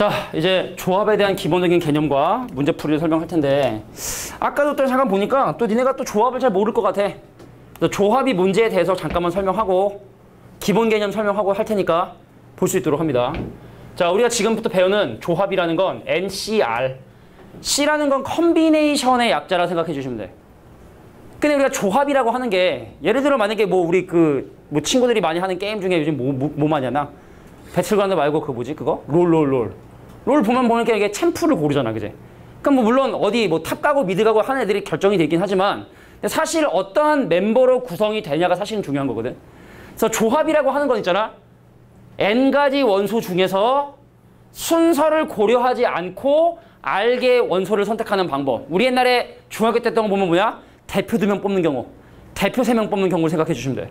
자, 이제 조합에 대한 기본적인 개념과 문제풀이를 설명할 텐데 아까도 또 잠깐 보니까 또 니네가 또 조합을 잘 모를 것 같아. 조합이 문제에 대해서 잠깐만 설명하고 기본 개념 설명하고 할 테니까 볼 수 있도록 합니다. 자, 우리가 지금부터 배우는 조합이라는 건 NCR. C라는 건 컨비네이션의 약자라 생각해 주시면 돼. 근데 우리가 조합이라고 하는 게 예를 들어 만약에 뭐 우리 뭐 친구들이 많이 하는 게임 중에 요즘 뭐 많이 하나? 배틀그라운드 말고 그거 뭐지? 그거? 롤 보면 보니까 이게 챔프를 고르잖아, 그제? 그럼 뭐 물론 어디 뭐 탑 가고 미드 가고 하는 애들이 결정이 되긴 하지만 사실 어떠한 멤버로 구성이 되냐가 사실은 중요한 거거든. 그래서 조합이라고 하는 건 있잖아. N가지 원소 중에서 순서를 고려하지 않고 R개의 원소를 선택하는 방법. 우리 옛날에 중학교 때 했던 거 보면 뭐야? 대표 2명 뽑는 경우, 대표 3명 뽑는 경우를 생각해 주시면 돼.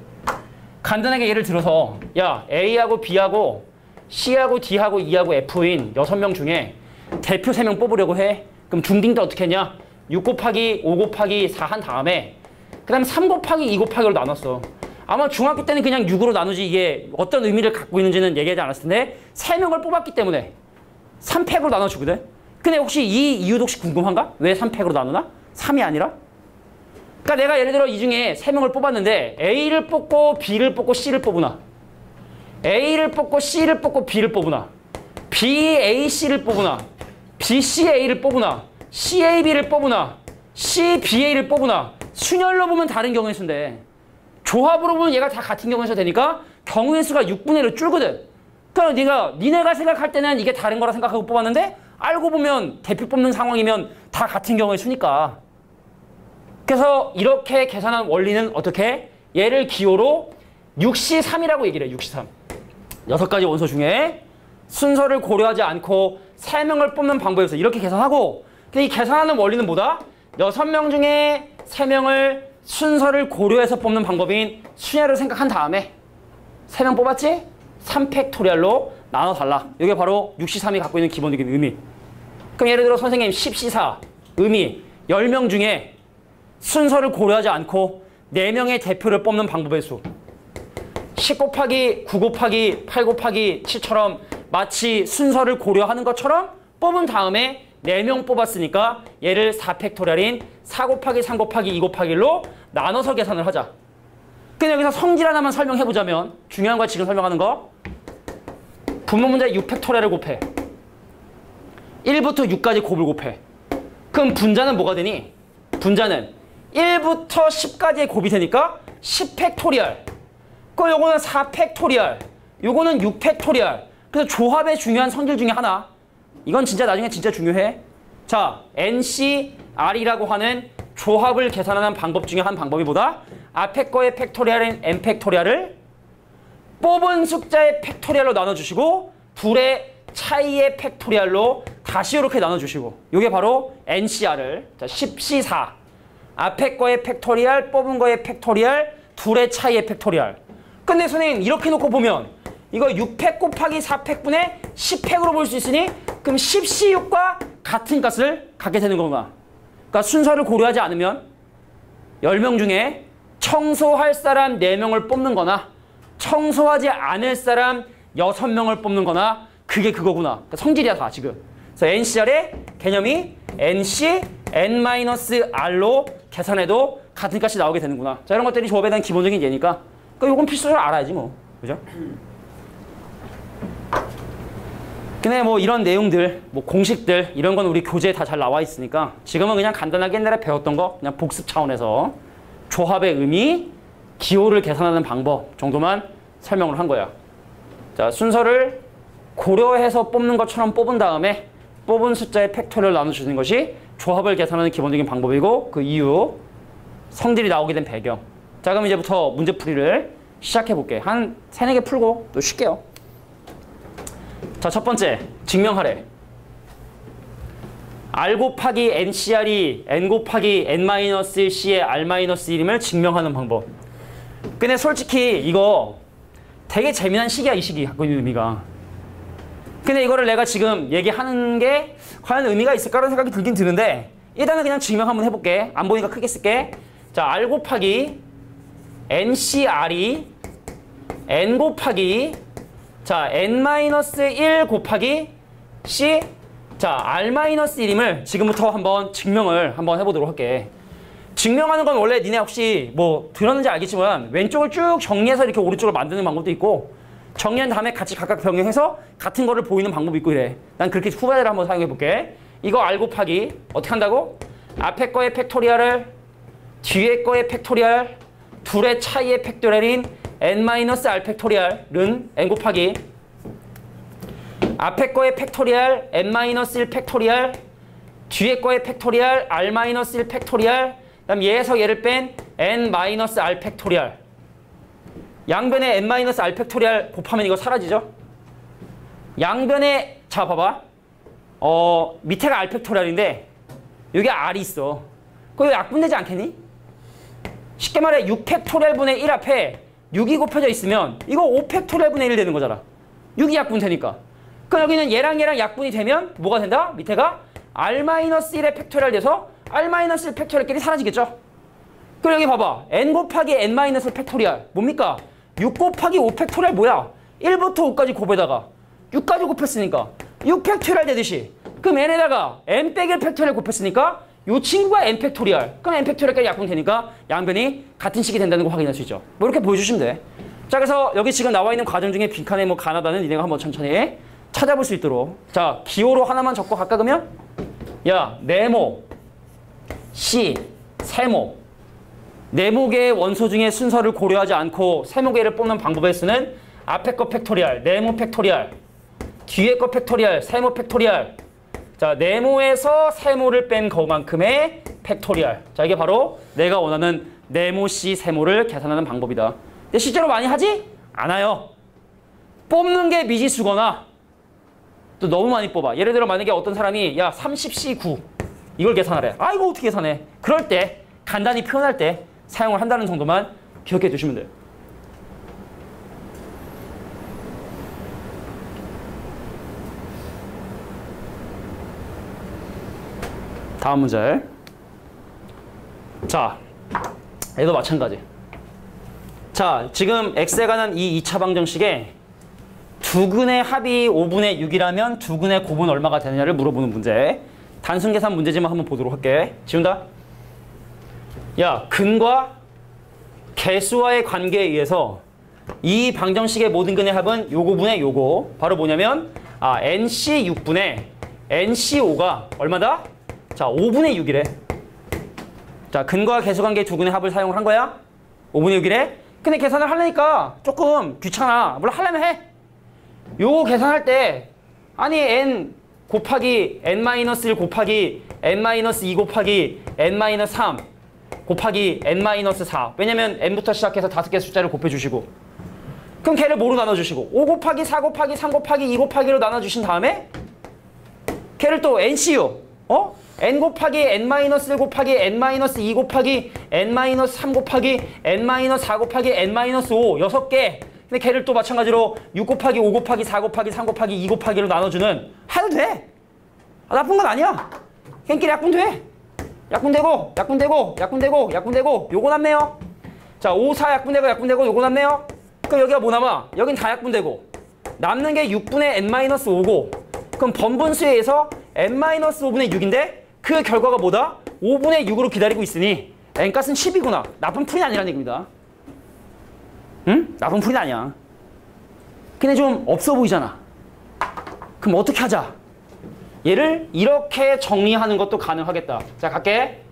간단하게 예를 들어서 야, A하고 B하고 C하고 D하고 E하고 F인 6명 중에 대표 3명 뽑으려고 해. 그럼 중딩 때 어떻게 했냐? 6 곱하기 5 곱하기 4 한 다음에 그 다음에 3 곱하기 2 곱하기로 나눴어. 아마 중학교 때는 그냥 6으로 나누지 이게 어떤 의미를 갖고 있는지는 얘기하지 않았을 텐데 3명을 뽑았기 때문에 3팩으로 나눠주거든. 근데 혹시 이 이유도 혹시 궁금한가? 왜 3팩으로 나누나? 3이 아니라? 그러니까 내가 예를 들어 이 중에 3명을 뽑았는데 A를 뽑고 B를 뽑고 C를 뽑으나 A를 뽑고 C를 뽑고 B를 뽑으나 BAC를 뽑으나 BCA를 뽑으나 CAB를 뽑으나 CBA를 뽑으나 순열로 보면 다른 경우의 수인데 조합으로 보면 얘가 다 같은 경우의 수가 되니까 경우의 수가 6분의 1로 줄거든. 그러니까 니네가 생각할 때는 이게 다른 거라 생각하고 뽑았는데 알고 보면 대표 뽑는 상황이면 다 같은 경우의 수니까. 그래서 이렇게 계산한 원리는 어떻게? 얘를 기호로 6C3이라고 얘기를 해. 6C3. 6가지 원소 중에 순서를 고려하지 않고 3명을 뽑는 방법에서 이렇게 계산하고 근데 이 계산하는 원리는 뭐다? 6명 중에 3명을 순서를 고려해서 뽑는 방법인 순열을 생각한 다음에 3명 뽑았지? 3팩토리얼로 나눠달라. 이게 바로 6C3이 갖고 있는 기본적인 의미. 그럼 예를 들어 선생님 10C4 의미 10명 중에 순서를 고려하지 않고 4명의 대표를 뽑는 방법의 수. 10 곱하기 9 곱하기 8 곱하기 7처럼 마치 순서를 고려하는 것처럼 뽑은 다음에 4명 뽑았으니까 얘를 4팩토리얼인 4 곱하기 3 곱하기 2 곱하기 1로 나눠서 계산을 하자. 근데 여기서 성질 하나만 설명해보자면 중요한 거 지금 설명하는 거 분모 문제 6팩토리얼을 곱해. 1부터 6까지 곱을 곱해. 그럼 분자는 뭐가 되니? 분자는 1부터 10까지의 곱이 되니까 10팩토리얼. 그럼 요거는 4팩토리얼. 요거는 6팩토리얼. 그래서 조합의 중요한 성질 중에 하나. 이건 진짜 나중에 진짜 중요해. 자, NCR이라고 하는 조합을 계산하는 방법 중에 한 방법이 뭐다? 앞에 거의 팩토리얼인 n팩토리얼을 뽑은 숫자의 팩토리얼로 나눠주시고 둘의 차이의 팩토리얼로 다시 이렇게 나눠주시고 이게 바로 NCR을 자 10C4 앞에 거의 팩토리얼 뽑은 거의 팩토리얼 둘의 차이의 팩토리얼. 근데 선생님 이렇게 놓고 보면 이거 6팩 곱하기 4팩분의 10팩으로 볼 수 있으니 그럼 10C6과 같은 값을 갖게 되는 거구나. 그러니까 순서를 고려하지 않으면 10명 중에 청소할 사람 4명을 뽑는 거나 청소하지 않을 사람 6명을 뽑는 거나 그게 그거구나. 그러니까 성질이야 다 지금. 그래서 NCR의 개념이 NC, N-R로 계산해도 같은 값이 나오게 되는구나. 자, 이런 것들이 조합에 대한 기본적인 예니까 그러니까 이건 필수적으로 알아야지 뭐. 그죠? 근데 뭐 이런 내용들, 뭐 공식들 이런 건 우리 교재에 다 잘 나와 있으니까 지금은 그냥 간단하게 옛날에 배웠던 거 그냥 복습 차원에서 조합의 의미, 기호를 계산하는 방법 정도만 설명을 한 거야. 자, 순서를 고려해서 뽑는 것처럼 뽑은 다음에 뽑은 숫자의 팩토리얼을 나눠주는 것이 조합을 계산하는 기본적인 방법이고 그 이유, 성질이 나오게 된 배경. 자, 그럼 이제부터 문제풀이를 시작해 볼게. 한 3, 4개 풀고 또 쉴게요. 자, 첫 번째, 증명하래. R 곱하기 NCR이 N 곱하기 N-C의 R-1을 증명하는 방법. 근데 솔직히 이거 되게 재미난 식이야, 이 식이 갖고 있는 의미가. 근데 이거를 내가 지금 얘기하는 게 과연 의미가 있을까라는 생각이 들긴 드는데 일단은 그냥 증명 한번 해볼게. 안 보니까 크게 쓸게. 자, R 곱하기 NCR이 N 곱하기 자, N-1 곱하기 C. 자, R-1임을 지금부터 한번 증명을 한번 해보도록 할게. 증명하는 건 원래 니네 혹시 뭐 들었는지 알겠지만 왼쪽을 쭉 정리해서 이렇게 오른쪽으로 만드는 방법도 있고 정리한 다음에 같이 각각 변경해서 같은 거를 보이는 방법이 있고 이래. 난 그렇게 후배를 한번 사용해 볼게. 이거 R 곱하기 어떻게 한다고? 앞에 거의 팩토리얼을 뒤에 거의 팩토리얼 둘의 차이의 팩토리얼인 n-r 팩토리얼은 n 곱하기 앞에 거의 팩토리얼 n-1 팩토리얼 뒤에 거의 팩토리얼 r-1 팩토리얼 그다음 얘에서 얘를 뺀 n-r 팩토리얼 양변에 n-r 팩토리얼 곱하면 이거 사라지죠? 양변에 자 봐봐 밑에가 r 팩토리얼인데 여기 r이 있어 그거 약분되지 않겠니? 쉽게 말해 6팩토리얼분의 1 앞에 6이 곱해져 있으면 이거 5팩토리얼분의 1 되는 거잖아 6이 약분되니까 그럼 여기는 얘랑 얘랑 약분이 되면 뭐가 된다? 밑에가 r-1의 팩토리얼 돼서 r-1 팩토리얼끼리 사라지겠죠? 그리고 여기 봐봐 n 곱하기 n-1 팩토리얼 뭡니까? 6 곱하기 5 팩토리얼 뭐야? 1부터 5까지 곱에다가 6까지 곱했으니까 6 팩토리얼 되듯이 그럼 n에다가 n 빼기 1 팩토리얼 곱했으니까 이 친구가 n 팩토리얼 그럼 n 팩토리얼까지 약분되니까 양변이 같은 식이 된다는 거 확인할 수 있죠 뭐 이렇게 보여주시면 돼 자 그래서 여기 지금 나와 있는 과정 중에 빈칸에 뭐 가나다는 니네가 한번 천천히 찾아볼 수 있도록 자 기호로 하나만 적고 갈까 그러면 야 네모 C 세모 네모계의 원소 중에 순서를 고려하지 않고 세모계를 뽑는 방법에 쓰는 앞에 거 팩토리얼 네모 팩토리얼 뒤에 거 팩토리얼 세모 팩토리얼 자 네모에서 세모를 뺀 것만큼의 팩토리얼 자 이게 바로 내가 원하는 네모 C 세모를 계산하는 방법이다 근데 실제로 많이 하지? 않아요 뽑는 게 미지수거나 또 너무 많이 뽑아 예를 들어 만약에 어떤 사람이 야 30C9 이걸 계산하래 아 이거 어떻게 계산해 그럴 때 간단히 표현할 때 사용을 한다는 정도만 기억해 두시면 돼요 다음 문제 자 얘도 마찬가지 자 지금 x에 관한 이 2차 방정식에 두근의 합이 5분의 6이라면 두근의 곱은 얼마가 되느냐를 물어보는 문제 단순 계산 문제지만 한번 보도록 할게 지운다 야 근과 개수와의 관계에 의해서 이 방정식의 모든 근의 합은 요거분의 요거 바로 뭐냐면 NC6분의 NC5가 얼마다? 자 5분의 6이래 자 근과 개수관계 두 근의 합을 사용을 한 거야 5분의 6이래 근데 계산을 하려니까 조금 귀찮아 물론 하려면 해 요거 계산할 때 아니 n 곱하기 n-1 곱하기 n-2 곱하기 n-3 곱하기 n-4 왜냐면 n부터 시작해서 5개 숫자를 곱해주시고 그럼 걔를 뭐로 나눠주시고 5 곱하기 4 곱하기 3 곱하기 2 곱하기로 나눠주신 다음에 걔를 또 NCU n 곱하기 n-1 곱하기 n-2 곱하기 n-3 곱하기 n-4 곱하기 n-5 6개 근데 걔를 또 마찬가지로 6 곱하기 5 곱하기 4 곱하기 3 곱하기 2 곱하기로 나눠주는 해도 돼 나쁜 건 아니야 걔끼리 약분돼 약분되고 약분되고 약분되고 약분되고 요거 남네요 자 5, 4 약분되고 약분되고 요거 남네요 그럼 여기가 뭐 남아? 여긴 다 약분되고 남는 게 6분의 n-5고 그럼 번분수에 의해서 n-5분의 6인데 그 결과가 뭐다? 5분의 6으로 기다리고 있으니 n값은 10이구나 나쁜 풀이 아니라는 얘기입니다 응? 나쁜 풀이 아니야 근데 좀 없어 보이잖아 그럼 어떻게 하자? 얘를 이렇게 정리하는 것도 가능하겠다 자 갈게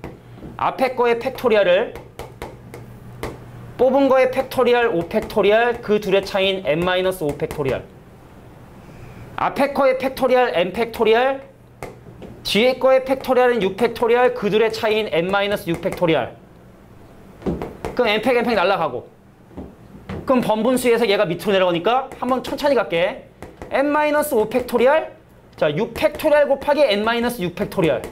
앞에 거의 팩토리얼을 뽑은 거의 팩토리얼 5 팩토리얼 그 둘의 차이인 n-5 팩토리얼 앞에 거의 팩토리얼 n 팩토리얼 뒤에 거의 팩토리얼은 6 팩토리얼 그 둘의 차이인 n-6 팩토리얼 그럼 n팩 n팩 날라가고 그럼 번분수에서 얘가 밑으로 내려가니까 한번 천천히 갈게 n-5 팩토리얼 자 6 팩토리얼 곱하기 n-6 팩토리얼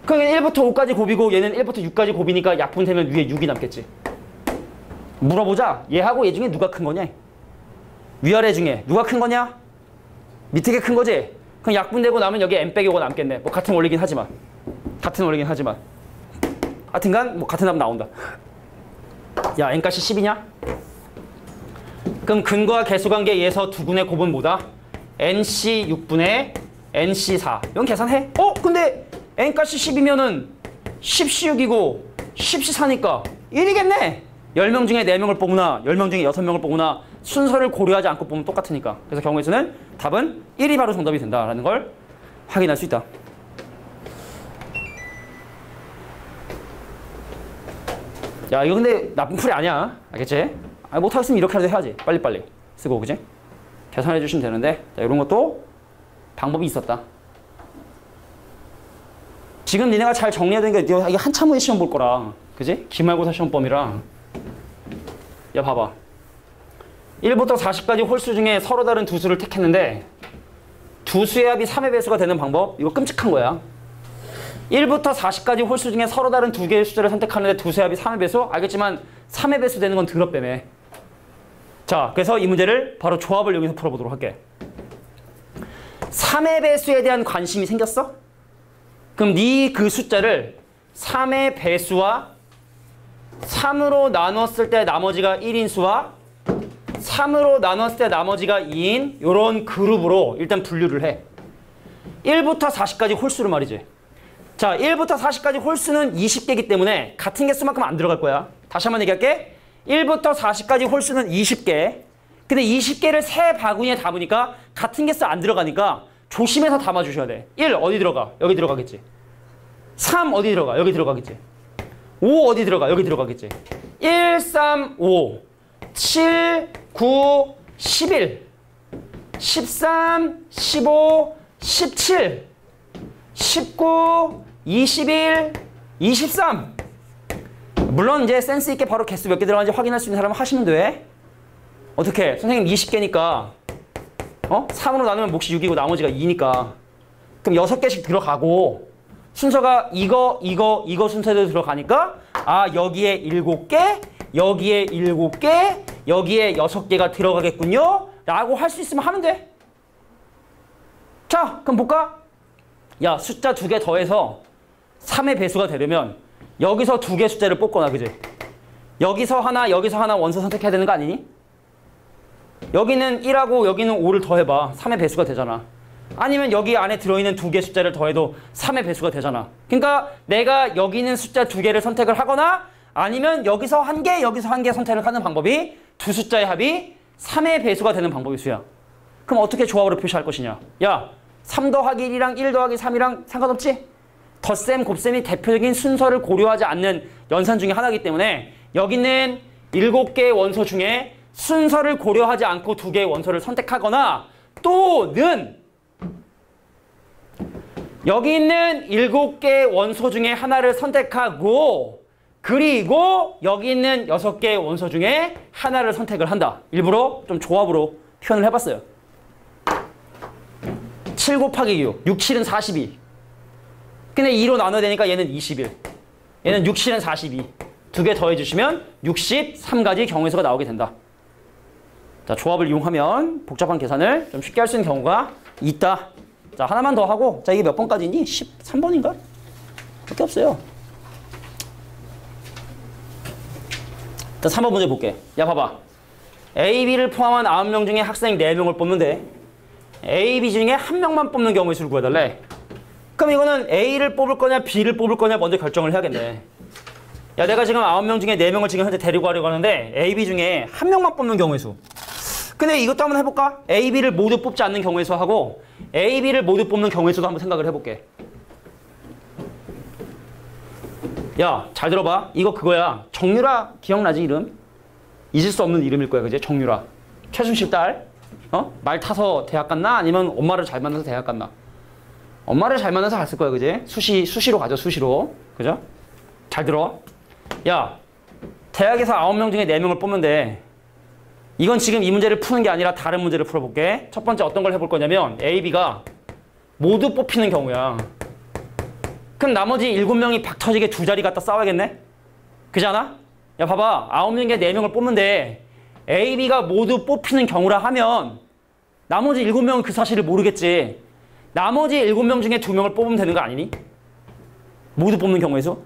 그럼 1부터 5까지 곱이고 얘는 1부터 6까지 곱이니까 약분되면 위에 6이 남겠지 물어보자 얘하고 얘 중에 누가 큰 거냐 위아래 중에 누가 큰 거냐 밑에 게 큰 거지 그럼 약분되고 나면 여기 n 빼기 5가 남겠네 뭐 같은 원리긴 하지만 하여튼간 뭐 같은 답 나온다 야 n값이 10이냐 그럼 근과 개수관계에 의해서 두 근의 곱은 뭐다? NC 6분의 NC4. 이건 계산해. 근데 N값이 10이면은 10C6이고 10C4니까 1이겠네. 10명 중에 4명을 뽑으나 10명 중에 6명을 뽑으나 순서를 고려하지 않고 뽑으면 똑같으니까. 그래서 경우의 수는 답은 1이 바로 정답이 된다라는 걸 확인할 수 있다. 야, 이거 근데 나쁜 풀이 아니야. 알겠지? 못하겠으면 이렇게라도 해야지. 빨리빨리 쓰고, 그지? 계산해 주시면 되는데, 자, 이런 것도 방법이 있었다. 지금 니네가 잘 정리해야 되는 게, 이게 한참 후에 시험 볼 거라. 그지? 기말고사 시험범이랑. 야, 봐봐. 1부터 40까지 홀수 중에 서로 다른 두 수를 택했는데, 두 수의 합이 3의 배수가 되는 방법, 이거 끔찍한 거야. 1부터 40까지 홀수 중에 서로 다른 두 개의 숫자를 선택하는데 두 수의 합이 3의 배수? 알겠지만 3의 배수 되는 건 더럽다며. 자, 그래서 이 문제를 바로 조합을 이용해서 풀어보도록 할게. 3의 배수에 대한 관심이 생겼어? 그럼 네 그 숫자를 3의 배수와 3으로 나눴을 때 나머지가 1인 수와 3으로 나눴을 때 나머지가 2인 이런 그룹으로 일단 분류를 해. 1부터 40까지 홀수를 말이지. 자, 1부터 40까지 홀수는 20개이기 때문에 같은 개수만큼 안 들어갈 거야. 다시 한번 얘기할게. 1부터 40까지 홀수는 20개. 근데 20개를 세 바구니에 담으니까 같은 개수 안 들어가니까 조심해서 담아주셔야 돼. 1 어디 들어가? 여기 들어가겠지. 3 어디 들어가? 여기 들어가겠지. 5 어디 들어가? 여기 들어가겠지. 1, 3, 5, 7, 9, 11, 13, 15, 17, 19, 21, 23. 물론 이제 센스 있게 바로 개수 몇 개 들어가는지 확인할 수 있는 사람은 하시면 돼. 어떻게? 선생님 20개니까 3으로 나누면 몫이 6이고 나머지가 2니까 그럼 6개씩 들어가고 순서가 이거 순서대로 들어가니까 여기에 7개, 여기에 7개, 여기에 6개가 들어가겠군요 라고 할 수 있으면 하면 돼. 자, 그럼 볼까? 야, 숫자 2개 더해서 3의 배수가 되려면 여기서 2개 숫자를 뽑거나, 그지? 여기서 하나 원소 선택해야 되는 거 아니니? 여기는 1하고 여기는 5를 더해봐. 3의 배수가 되잖아. 아니면 여기 안에 들어있는 2개 숫자를 더해도 3의 배수가 되잖아. 그러니까 내가 여기 있는 숫자 2개를 선택을 하거나 아니면 여기서 1개, 여기서 1개 선택을 하는 방법이 두 숫자의 합이 3의 배수가 되는 방법이 수야. 그럼 어떻게 조합으로 표시할 것이냐? 야, 3 더하기 1이랑 1 더하기 3이랑 상관없지? 덧셈, 곱셈이 대표적인 순서를 고려하지 않는 연산 중에 하나이기 때문에 여기 있는 7개의 원소 중에 순서를 고려하지 않고 2개의 원소를 선택하거나 또는 여기 있는 7개의 원소 중에 하나를 선택하고 그리고 여기 있는 6개의 원소 중에 하나를 선택을 한다. 일부러 좀 조합으로 표현을 해봤어요. 7 곱하기 6, 6, 7은 42. 근데 2로 나눠야 되니까 얘는 21. 얘는 6, 7은 42. 2개 더해주시면 63가지 경우의 수가 나오게 된다. 자, 조합을 이용하면 복잡한 계산을 좀 쉽게 할 수 있는 경우가 있다. 자, 하나만 더 하고, 자, 이게 몇 번까지니? 13번인가? 그렇게 없어요. 자, 3번 문제 볼게. 야, 봐봐. A, B를 포함한 9명 중에 학생 4명을 뽑는데 A, B 중에 1명만 뽑는 경우의 수를 구해달래. 그럼 이거는 A를 뽑을 거냐 B를 뽑을 거냐 먼저 결정을 해야겠네. 야, 내가 지금 9명 중에 4명을 지금 현재 데리고 가려고 하는데 A, B 중에 1명만 뽑는 경우의 수. 근데 이것도 한번 해볼까? A, B를 모두 뽑지 않는 경우의 수하고 A, B를 모두 뽑는 경우의 수도 한번 생각을 해볼게. 야, 잘 들어봐. 이거 그거야. 정유라 기억나지, 이름? 잊을 수 없는 이름일 거야, 그지? 정유라. 최순실 딸. 말 타서 대학 갔나? 아니면 엄마를 잘 만나서 대학 갔나? 엄마를 잘 만나서 갔을 거야, 그지? 수시로 가죠, 수시로. 그죠? 잘 들어. 야, 대학에서 9명 중에 4명을 뽑는데 이건 지금 이 문제를 푸는 게 아니라 다른 문제를 풀어볼게. 첫 번째 어떤 걸 해볼 거냐면 A, B가 모두 뽑히는 경우야. 그럼 나머지 7명이 박 터지게 두 자리 갖다 싸워야겠네? 그지 않아? 야, 봐봐. 9명 중에 4명을 뽑는데 A, B가 모두 뽑히는 경우라 하면 나머지 7명은 그 사실을 모르겠지. 나머지 7명 중에 2명을 뽑으면 되는 거 아니니? 모두 뽑는 경우에서?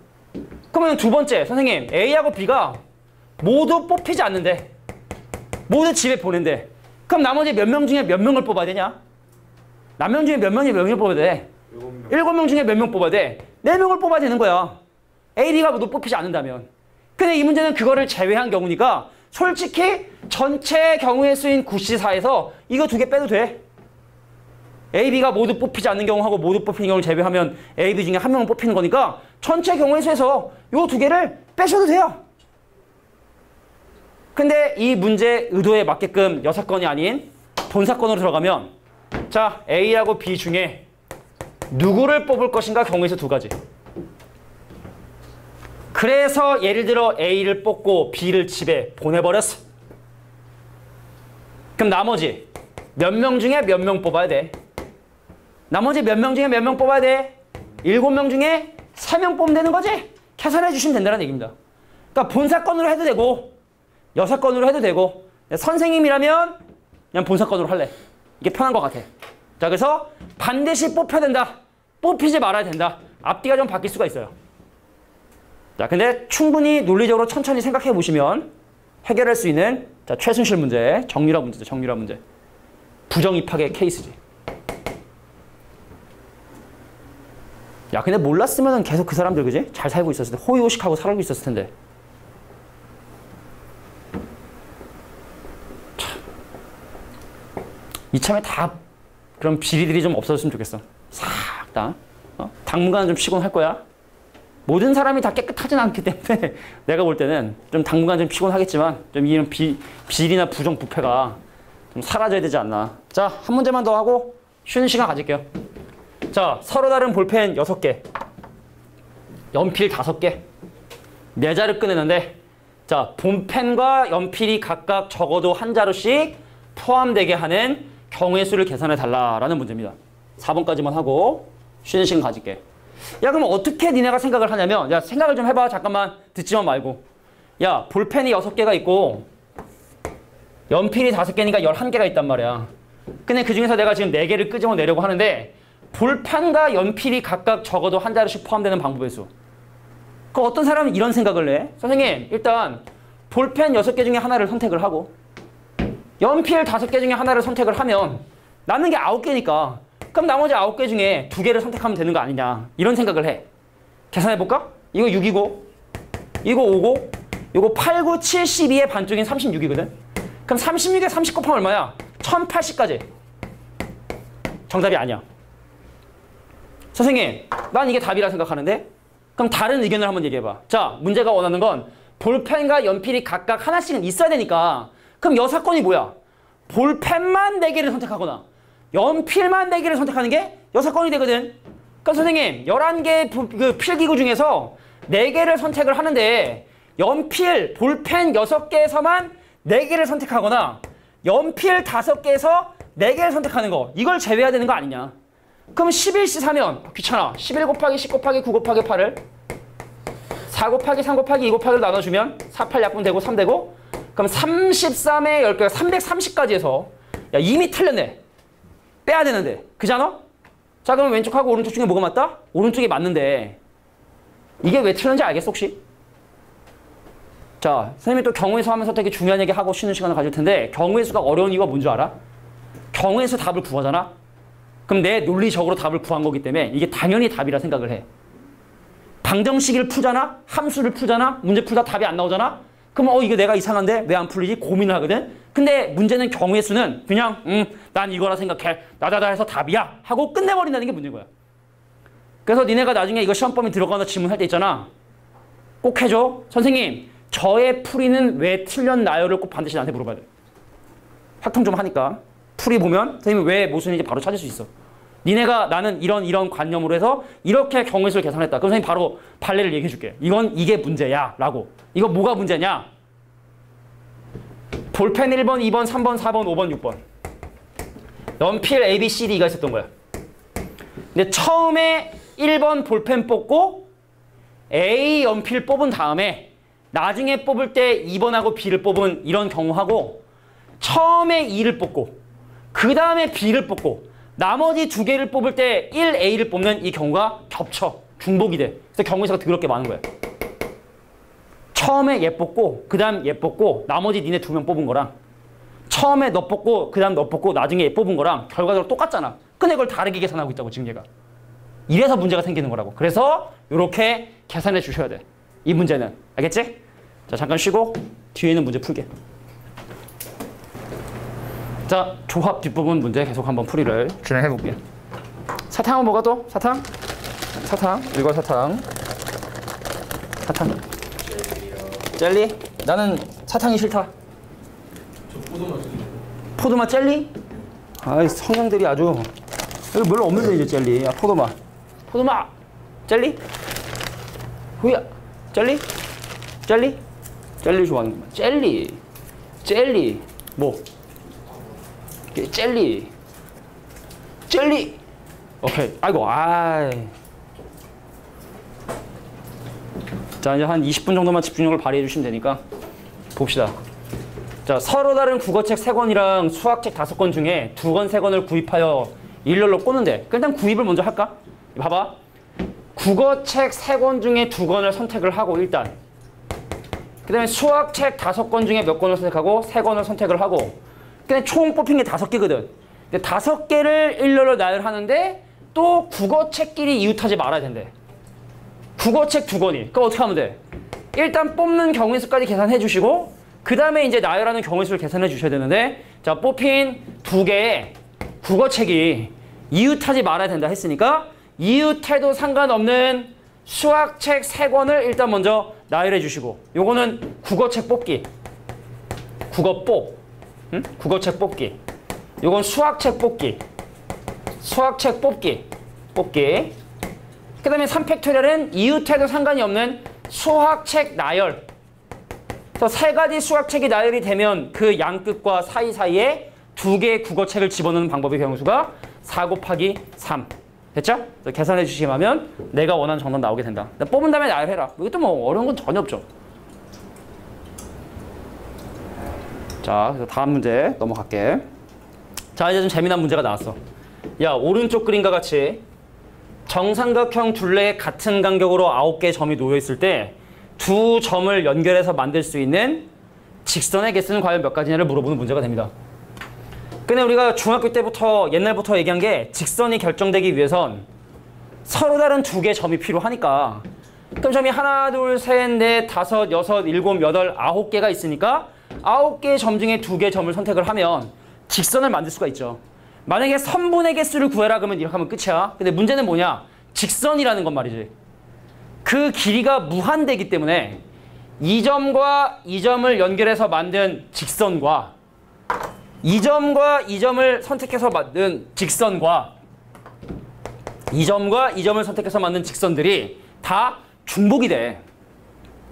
그러면 두 번째, 선생님, A하고 B가 모두 뽑히지 않는데 모두 집에 보낸대. 그럼 나머지 몇 명 중에 몇 명을 뽑아야 되냐? 남명 중에 몇 명을 뽑아야 돼? 7명 중에 몇 명 뽑아야 돼? 4명을 뽑아야 되는 거야. A, B가 모두 뽑히지 않는다면. 근데 이 문제는 그거를 제외한 경우니까 솔직히 전체 경우의 수인 9C4에서 이거 2개 빼도 돼. A, B가 모두 뽑히지 않는 경우하고 모두 뽑히는 경우를 제외하면 A, B 중에 한 명은 뽑히는 거니까 전체 경우의 수에서 요 2개를 빼셔도 돼요. 근데 이 문제 의도에 맞게끔 6건이 아닌 본사건으로 들어가면 자, A하고 B 중에 누구를 뽑을 것인가 경우의 수 2가지. 그래서 예를 들어 A를 뽑고 B를 집에 보내버렸어. 그럼 나머지 몇 명 중에 몇 명 뽑아야 돼? 나머지 몇 명 중에 몇 명 뽑아야 돼? 7명 중에 3명 뽑으면 되는 거지? 계산해 주시면 된다는 얘기입니다. 그러니까 본사건으로 해도 되고 6건으로 해도 되고 선생님이라면 그냥 본사건으로 할래. 이게 편한 것 같아. 자, 그래서 반드시 뽑혀야 된다. 뽑히지 말아야 된다. 앞뒤가 좀 바뀔 수가 있어요. 자, 근데 충분히 논리적으로 천천히 생각해 보시면 해결할 수 있는 자, 최순실 문제, 정유라 문제죠. 정유라 문제. 부정 입학의 케이스지. 야, 근데 몰랐으면 계속 그 사람들 그지? 잘 살고 있었을 텐데. 호의호식하고 살고 있었을 텐데. 참. 이참에 다 그런 비리들이 좀 없어졌으면 좋겠어. 싹 다. 당분간은 좀 피곤할 거야. 모든 사람이 다 깨끗하진 않기 때문에 내가 볼 때는 좀 당분간 좀 피곤하겠지만 좀 이런 비리나 부정부패가 좀 사라져야 되지 않나. 자, 한 문제만 더 하고 쉬는 시간 가질게요. 자, 서로 다른 볼펜 6개, 연필 5개, 4자를 꺼내는데 자, 본펜과 연필이 각각 적어도 한 자루씩 포함되게 하는 경우의 수를 계산해 달라라는 문제입니다. 4번까지만 하고 쉬는 시간 가질게. 야, 그럼 어떻게 니네가 생각을 하냐면 야, 생각을 좀 해봐. 잠깐만 듣지만 말고. 야, 볼펜이 6개가 있고 연필이 5개니까 11개가 있단 말이야. 근데 그중에서 내가 지금 4개를 끄집어내려고 하는데 볼펜과 연필이 각각 적어도 한 자루씩 포함되는 방법의 수. 그 어떤 사람은 이런 생각을 해. 선생님, 일단 볼펜 6개 중에 하나를 선택을 하고 연필 5개 중에 하나를 선택을 하면 남는 게 9개니까 그럼 나머지 9개 중에 2개를 선택하면 되는 거 아니냐. 이런 생각을 해. 계산해볼까? 이거 6이고 이거 5고 이거 8, 9, 7, 12의 반쪽인 36이거든. 그럼 36에 30 곱하면 얼마야? 1080까지. 정답이 아니야. 선생님, 난 이게 답이라 생각하는데? 그럼 다른 의견을 한번 얘기해봐. 자, 문제가 원하는 건 볼펜과 연필이 각각 하나씩은 있어야 되니까 그럼 여사건이 뭐야? 볼펜만 4개를 선택하거나 연필만 4개를 선택하는 게 여사건이 되거든. 그럼 선생님, 11개의 필기구 중에서 4개를 선택을 하는데 연필, 볼펜 6개에서만 4개를 선택하거나 연필 5개에서 4개를 선택하는 거 이걸 제외해야 되는 거 아니냐. 그럼 11시 사면 귀찮아. 11 곱하기 10 곱하기 9 곱하기 8을 4 곱하기 3 곱하기 2 곱하기를 나눠주면 4, 8 약분되고 3 되고 그럼 33에 10개가 330까지 해서 야, 이미 틀렸네. 빼야 되는데. 그잖아? 자, 그럼 왼쪽하고 오른쪽 중에 뭐가 맞다? 오른쪽이 맞는데 이게 왜 틀렸는지 알겠어 혹시? 자, 선생님이 또 경우의 수 하면서 되게 중요한 얘기 하고 쉬는 시간을 가질 텐데 경우의 수가 어려운 이유가 뭔 줄 알아? 경우의 수 답을 구하잖아? 그럼 내 논리적으로 답을 구한 거기 때문에 이게 당연히 답이라 생각을 해. 방정식을 풀잖아? 함수를 풀잖아? 문제 풀다 답이 안 나오잖아? 그럼 이거 내가 이상한데 왜 안 풀리지? 고민을 하거든? 근데 문제는 경우의 수는 그냥 난 이거라 생각해. 나다다 해서 답이야. 하고 끝내버린다는 게 문제인 거야. 그래서 니네가 나중에 이거 시험 범위 들어가서 질문할 때 있잖아. 꼭 해줘. 선생님, 저의 풀이는 왜 틀렸나요를 꼭 반드시 나한테 물어봐야 돼. 확통 좀 하니까. 풀이 보면 선생님이 왜 무슨인지 바로 찾을 수 있어. 니네가 나는 이런 관념으로 해서 이렇게 경우의 수를 계산했다. 그럼 선생님 바로 판례를 얘기해 줄게. 이게 문제야 라고. 이거 뭐가 문제냐? 볼펜 1번, 2번, 3번, 4번, 5번, 6번. 연필 A, B, C, D가 있었던 거야. 근데 처음에 1번 볼펜 뽑고 A 연필 뽑은 다음에 나중에 뽑을 때 2번하고 B를 뽑은 이런 경우하고 처음에 2를 뽑고 그 다음에 B를 뽑고 나머지 2개를 뽑을 때 1A를 뽑는 이 경우가 겹쳐. 중복이 돼. 그래서 경우의 수가 더럽게 많은 거야. 처음에 얘 뽑고 그 다음 얘 뽑고 나머지 니네 2명 뽑은 거랑 처음에 너 뽑고 그 다음 너 뽑고 나중에 얘 뽑은 거랑 결과적으로 똑같잖아. 근데 그걸 다르게 계산하고 있다고 지금 얘가. 이래서 문제가 생기는 거라고. 그래서 이렇게 계산해 주셔야 돼. 이 문제는. 알겠지? 자, 잠깐 쉬고 뒤에 있는 문제 풀게. 자, 조합 뒷부분 문제 계속 한번 풀이를 진행해 볼게요. 사탕은 뭐가 또? 사탕? 사탕. 이거 사탕. 사탕. 젤리? 나는 사탕이 싫다. 저 포도맛 포도맛 젤리? 아이, 성향들이 아주. 여기 별로 없는데 이제 젤리. 아, 포도맛. 포도맛! 젤리? 후야! 젤리? 젤리? 젤리 좋아하는구만. 젤리. 젤리. 뭐? 젤리. 젤리. 오케이. 아이고, 아이. 자, 이제 한 20분 정도만 집중력을 발휘해 주시면 되니까 봅시다. 자, 서로 다른 국어책 3권이랑 수학책 5권 중에 2권, 3권을 구입하여 일렬로 꽂는데 일단 구입을 먼저 할까? 봐봐. 국어책 3권 중에 2권을 선택을 하고 일단 그 다음에 수학책 5권 중에 몇 권을 선택하고 3권을 선택을 하고 근데 총 뽑힌 게 5개거든. 근데 5개를 일렬로 나열하는데 또 국어책끼리 이웃하지 말아야 된대. 국어책 2권이. 그럼 어떻게 하면 돼? 일단 뽑는 경우의 수까지 계산해 주시고 그 다음에 이제 나열하는 경우의 수를 계산해 주셔야 되는데 자, 뽑힌 2개의 국어책이 이웃하지 말아야 된다 했으니까 이웃해도 상관없는 수학책 3권을 일단 먼저 나열해 주시고 요거는 국어책 뽑기. 국어 뽑. 응? 국어책 뽑기. 요건 수학책 뽑기. 수학책 뽑기. 뽑기. 그 다음에 3팩토리얼은 이웃해도 상관이 없는 수학책 나열. 그래서 3가지 수학책이 나열이 되면 그 양끝과 사이사이에 2개의 국어책을 집어넣는 방법의 경우수가 4 곱하기 3. 됐죠? 계산해 주시면 하면 내가 원하는 정답 나오게 된다. 뽑은 다음에 나열해라. 이것도 뭐 어려운 건 전혀 없죠. 자, 그래서 다음 문제 넘어갈게. 자, 이제 좀 재미난 문제가 나왔어. 야, 오른쪽 그림과 같이 정삼각형 둘레에 같은 간격으로 9개의 점이 놓여 있을 때 두 점을 연결해서 만들 수 있는 직선의 개수는 과연 몇 가지냐를 물어보는 문제가 됩니다. 근데 우리가 중학교 때부터 옛날부터 얘기한 게 직선이 결정되기 위해선 서로 다른 2개의 점이 필요하니까 그럼 점이 하나, 둘, 셋, 넷, 다섯, 여섯, 일곱, 여덟, 9개가 있으니까 9개의 점 중에 2개의 점을 선택을 하면 직선을 만들 수가 있죠. 만약에 선분의 개수를 구해라 그러면 이렇게 하면 끝이야. 근데 문제는 뭐냐? 직선이라는 건 말이지. 그 길이가 무한대이기 때문에 이 점과 이 점을 연결해서 만든 직선과 이 점과 이 점을 선택해서 만든 직선과 이 점과 이 점을 선택해서 만든 직선들이 다 중복이 돼.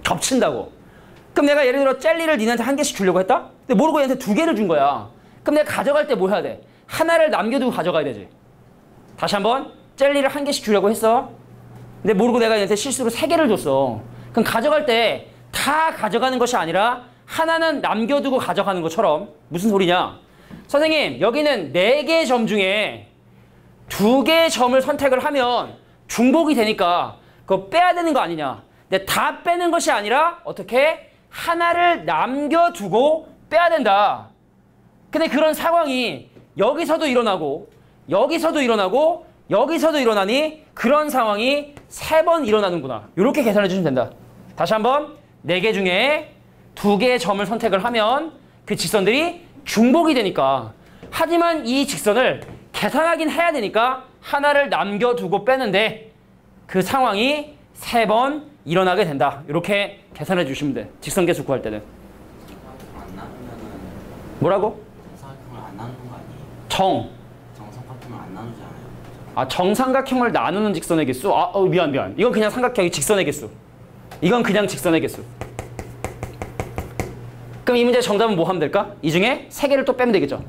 겹친다고. 그럼 내가 예를 들어 젤리를 니네한테 1개씩 주려고 했다? 근데 모르고 얘한테 2개를 준 거야. 그럼 내가 가져갈 때 뭐 해야 돼? 하나를 남겨두고 가져가야 되지. 다시 한번 젤리를 1개씩 주려고 했어. 근데 모르고 내가 얘한테 실수로 3개를 줬어. 그럼 가져갈 때 다 가져가는 것이 아니라 하나는 남겨두고 가져가는 것처럼 무슨 소리냐? 선생님, 여기는 4개의 점 중에 2개의 점을 선택을 하면 중복이 되니까 그거 빼야 되는 거 아니냐? 근데 다 빼는 것이 아니라 어떻게? 하나를 남겨두고 빼야 된다. 근데 그런 상황이 여기서도 일어나고 여기서도 일어나고 여기서도 일어나니 그런 상황이 3번 일어나는구나. 이렇게 계산해 주시면 된다. 다시 한번 4개 중에 2개의 점을 선택을 하면 그 직선들이 중복이 되니까 하지만 이 직선을 계산하긴 해야 되니까 하나를 남겨두고 빼는데 그 상황이 3번 일어나게 된다. 이렇게 계산해 주시면 돼. 직선 개수 구할 때는. 안 나누면은 뭐라고? 정삼각형을 안 나누는 거 아니에요? 정삼각형을 안 나누지 않아요? 아, 정삼각형을 나누는 직선의 개수? 아, 미안. 이건 그냥 삼각형이 직선의 개수. 이건 그냥 직선의 개수. 그럼 이 문제 정답은 뭐 하면 될까? 이 중에 3개를 또 빼면 되겠죠?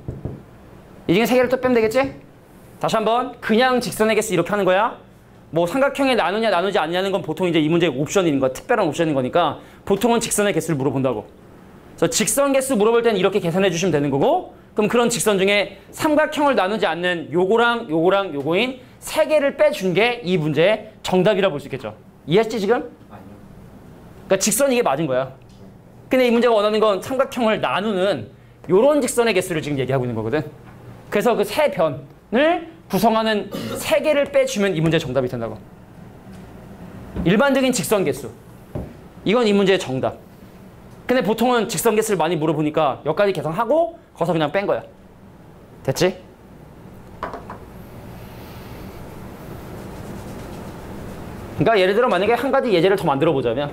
이 중에 3개를 또 빼면 되겠지? 다시 한번 그냥 직선의 개수 이렇게 하는 거야. 뭐 삼각형에 나누냐 나누지 않냐는 건 보통 이제 이 문제의 옵션인 거야. 특별한 옵션인 거니까 보통은 직선의 개수를 물어본다고. 그래서 직선 개수 물어볼 때는 이렇게 계산해 주시면 되는 거고 그럼 그런 직선 중에 삼각형을 나누지 않는 요거랑 요거랑 요거인 3개를 빼준 게 이 문제의 정답이라 볼 수 있겠죠. 이해했지 지금? 아니요. 그러니까 직선이 이게 맞은 거야. 근데 이 문제가 원하는 건 삼각형을 나누는 요런 직선의 개수를 지금 얘기하고 있는 거거든. 그래서 그 3변을 구성하는 3개를 빼주면 이 문제의 정답이 된다고. 일반적인 직선 개수. 이건 이 문제의 정답. 근데 보통은 직선 개수를 많이 물어보니까 여기까지 계산하고 거기서 그냥 뺀 거야. 됐지? 그러니까 예를 들어 만약에 한 가지 예제를 더 만들어 보자면,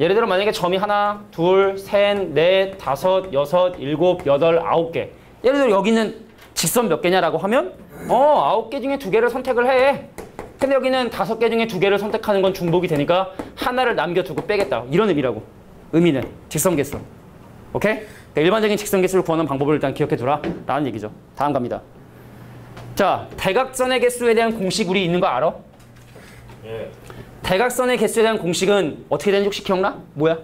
예를 들어 만약에 점이 하나, 둘, 셋, 넷, 다섯, 여섯, 일곱, 여덟, 9개. 예를 들어 여기는 직선 몇 개냐라고 하면 9개 중에 2개를 선택을 해. 근데 여기는 5개 중에 2개를 선택하는 건 중복이 되니까 하나를 남겨두고 빼겠다. 이런 의미라고. 의미는 직선 개수. 오케이? 그러니까 일반적인 직선 개수를 구하는 방법을 일단 기억해 두라 라는 얘기죠. 다음 갑니다. 자, 대각선의 개수에 대한 공식 우리 있는 거 알아? 예. 대각선의 개수에 대한 공식은 어떻게 되는지 혹시 기억나? 뭐야?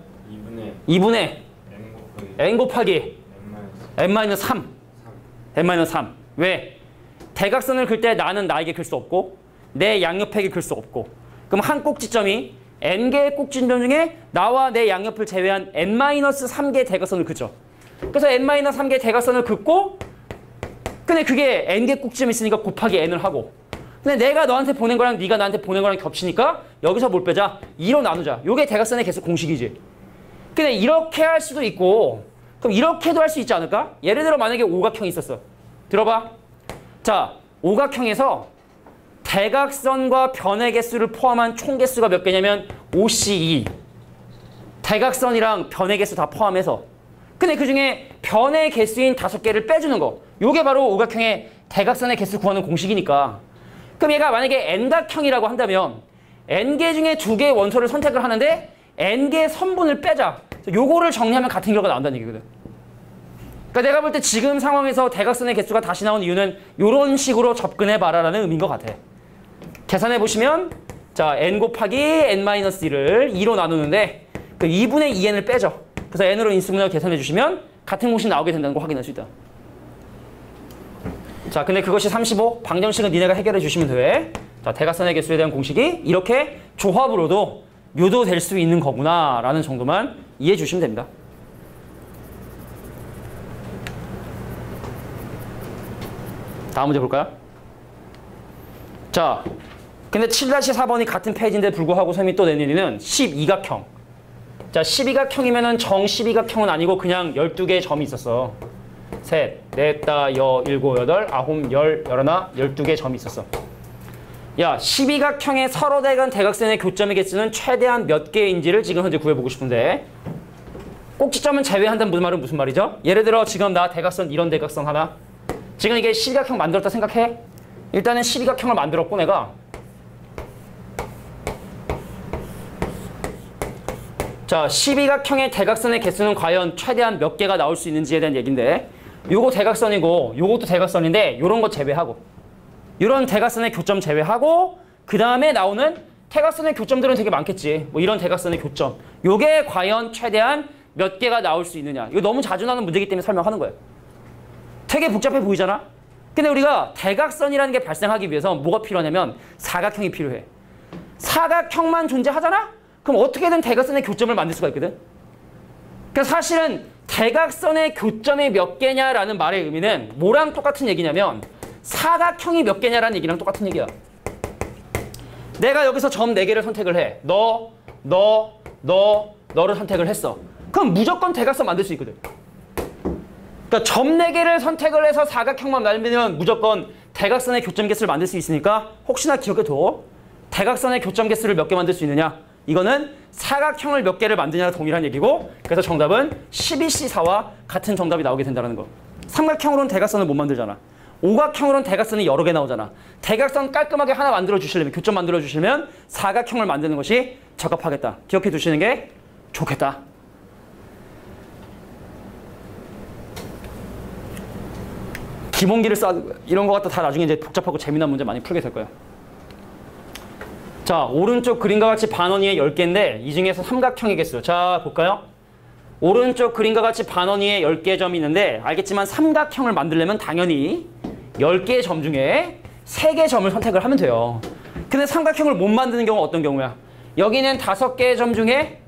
2분의 n 곱하기 n-3. n-3. 왜? 대각선을 그릴 때 나는 나에게 그릴 수 없고 내 양옆에게 그릴 수 없고, 그럼 한 꼭지점이 n개의 꼭지점 중에 나와 내 양옆을 제외한 n-3개의 대각선을 그죠. 그래서 n-3개의 대각선을 긋고, 근데 그게 n개 꼭지점이 있으니까 곱하기 n을 하고, 근데 내가 너한테 보낸 거랑 네가 나한테 보낸 거랑 겹치니까 여기서 뭘 빼자? 2로 나누자. 요게 대각선의 개수 공식이지. 근데 이렇게 할 수도 있고, 그럼 이렇게도 할 수 있지 않을까? 예를 들어 만약에 오각형이 있었어. 들어봐. 자, 오각형에서 대각선과 변의 개수를 포함한 총 개수가 몇 개냐면 5C2. 대각선이랑 변의 개수 다 포함해서. 근데 그중에 변의 개수인 5개를 빼주는 거. 요게 바로 오각형의 대각선의 개수 구하는 공식이니까. 그럼 얘가 만약에 n각형이라고 한다면 n개 중에 2개의 원소를 선택을 하는데 n개의 선분을 빼자. 요거를 정리하면 같은 결과가 나온다는 얘기거든. 그러니까 내가 볼 때 지금 상황에서 대각선의 개수가 다시 나온 이유는 이런 식으로 접근해봐라라는 의미인 것 같아. 계산해보시면 자, n 곱하기 n-1을 2로 나누는데 그 2분의 2n을 빼죠. 그래서 n으로 인수분해를 계산해주시면 같은 공식 나오게 된다는 거 확인할 수 있다. 자, 근데 그것이 35. 방정식은 니네가 해결해 주시면 돼. 자, 대각선의 개수에 대한 공식이 이렇게 조합으로도 유도될 수 있는 거구나 라는 정도만 이해해 주시면 됩니다. 다음 문제 볼까요? 자, 근데 7-4번이 같은 페이지인데 불구하고 쌤이 또 내내리는 12각형. 자, 12각형이면은 정 12각형은 아니고 그냥 12개의 점이 있었어. 셋, 넷, 다, 일곱, 여덟, 아홉, 열하나, 12개의 점이 있었어. 야, 12각형의 서로 대간 대각선의 교점의 개수는 최대한 몇 개인지를 지금 현재 구해보고 싶은데, 꼭지점은 제외한다는 무슨 말이죠? 예를 들어 지금 나 대각선, 이런 대각선 하나. 지금 이게 12각형 만들었다 생각해. 일단은 12각형을 만들었고 내가. 자, 12각형의 대각선의 개수는 과연 최대한 몇 개가 나올 수 있는지에 대한 얘기인데, 요거 대각선이고 요것도 대각선인데 요런 거 제외하고, 이런 대각선의 교점 제외하고 그 다음에 나오는 대각선의 교점들은 되게 많겠지. 뭐 이런 대각선의 교점. 요게 과연 최대한 몇 개가 나올 수 있느냐. 이거 너무 자주 나오는 문제이기 때문에 설명하는 거예요. 되게 복잡해 보이잖아? 근데 우리가 대각선이라는 게 발생하기 위해서 뭐가 필요하냐면 사각형이 필요해. 사각형만 존재하잖아? 그럼 어떻게든 대각선의 교점을 만들 수가 있거든? 그러니까 사실은 대각선의 교점이 몇 개냐라는 말의 의미는 뭐랑 똑같은 얘기냐면 사각형이 몇 개냐라는 얘기랑 똑같은 얘기야. 내가 여기서 점 4개를 선택을 해. 너를 선택을 했어. 그럼 무조건 대각선 만들 수 있거든. 그러니까 점 4개를 선택을 해서 사각형만 만들면 무조건 대각선의 교점 개수를 만들 수 있으니까 혹시나 기억해둬. 대각선의 교점 개수를 몇 개 만들 수 있느냐? 이거는 사각형을 몇 개를 만드냐와 동일한 얘기고, 그래서 정답은 12C4와 같은 정답이 나오게 된다는 거. 삼각형으로는 대각선을 못 만들잖아. 오각형으로는 대각선이 여러 개 나오잖아. 대각선 깔끔하게 하나 만들어 주시려면, 교점 만들어 주시려면 사각형을 만드는 것이 적합하겠다. 기억해 두시는 게 좋겠다. 기본기를 이런 거 갖다 다 나중에 이제 복잡하고 재미난 문제 많이 풀게 될 거야. 자, 오른쪽 그림과 같이 반원위의 10개인데 이 중에서 삼각형의 개수. 자, 볼까요? 오른쪽 그림과 같이 반원위의 10개의 점이 있는데 알겠지만 삼각형을 만들려면 당연히 10개의 점 중에 3개의 점을 선택을 하면 돼요. 근데 삼각형을 못 만드는 경우는 어떤 경우야? 여기는 5개의 점 중에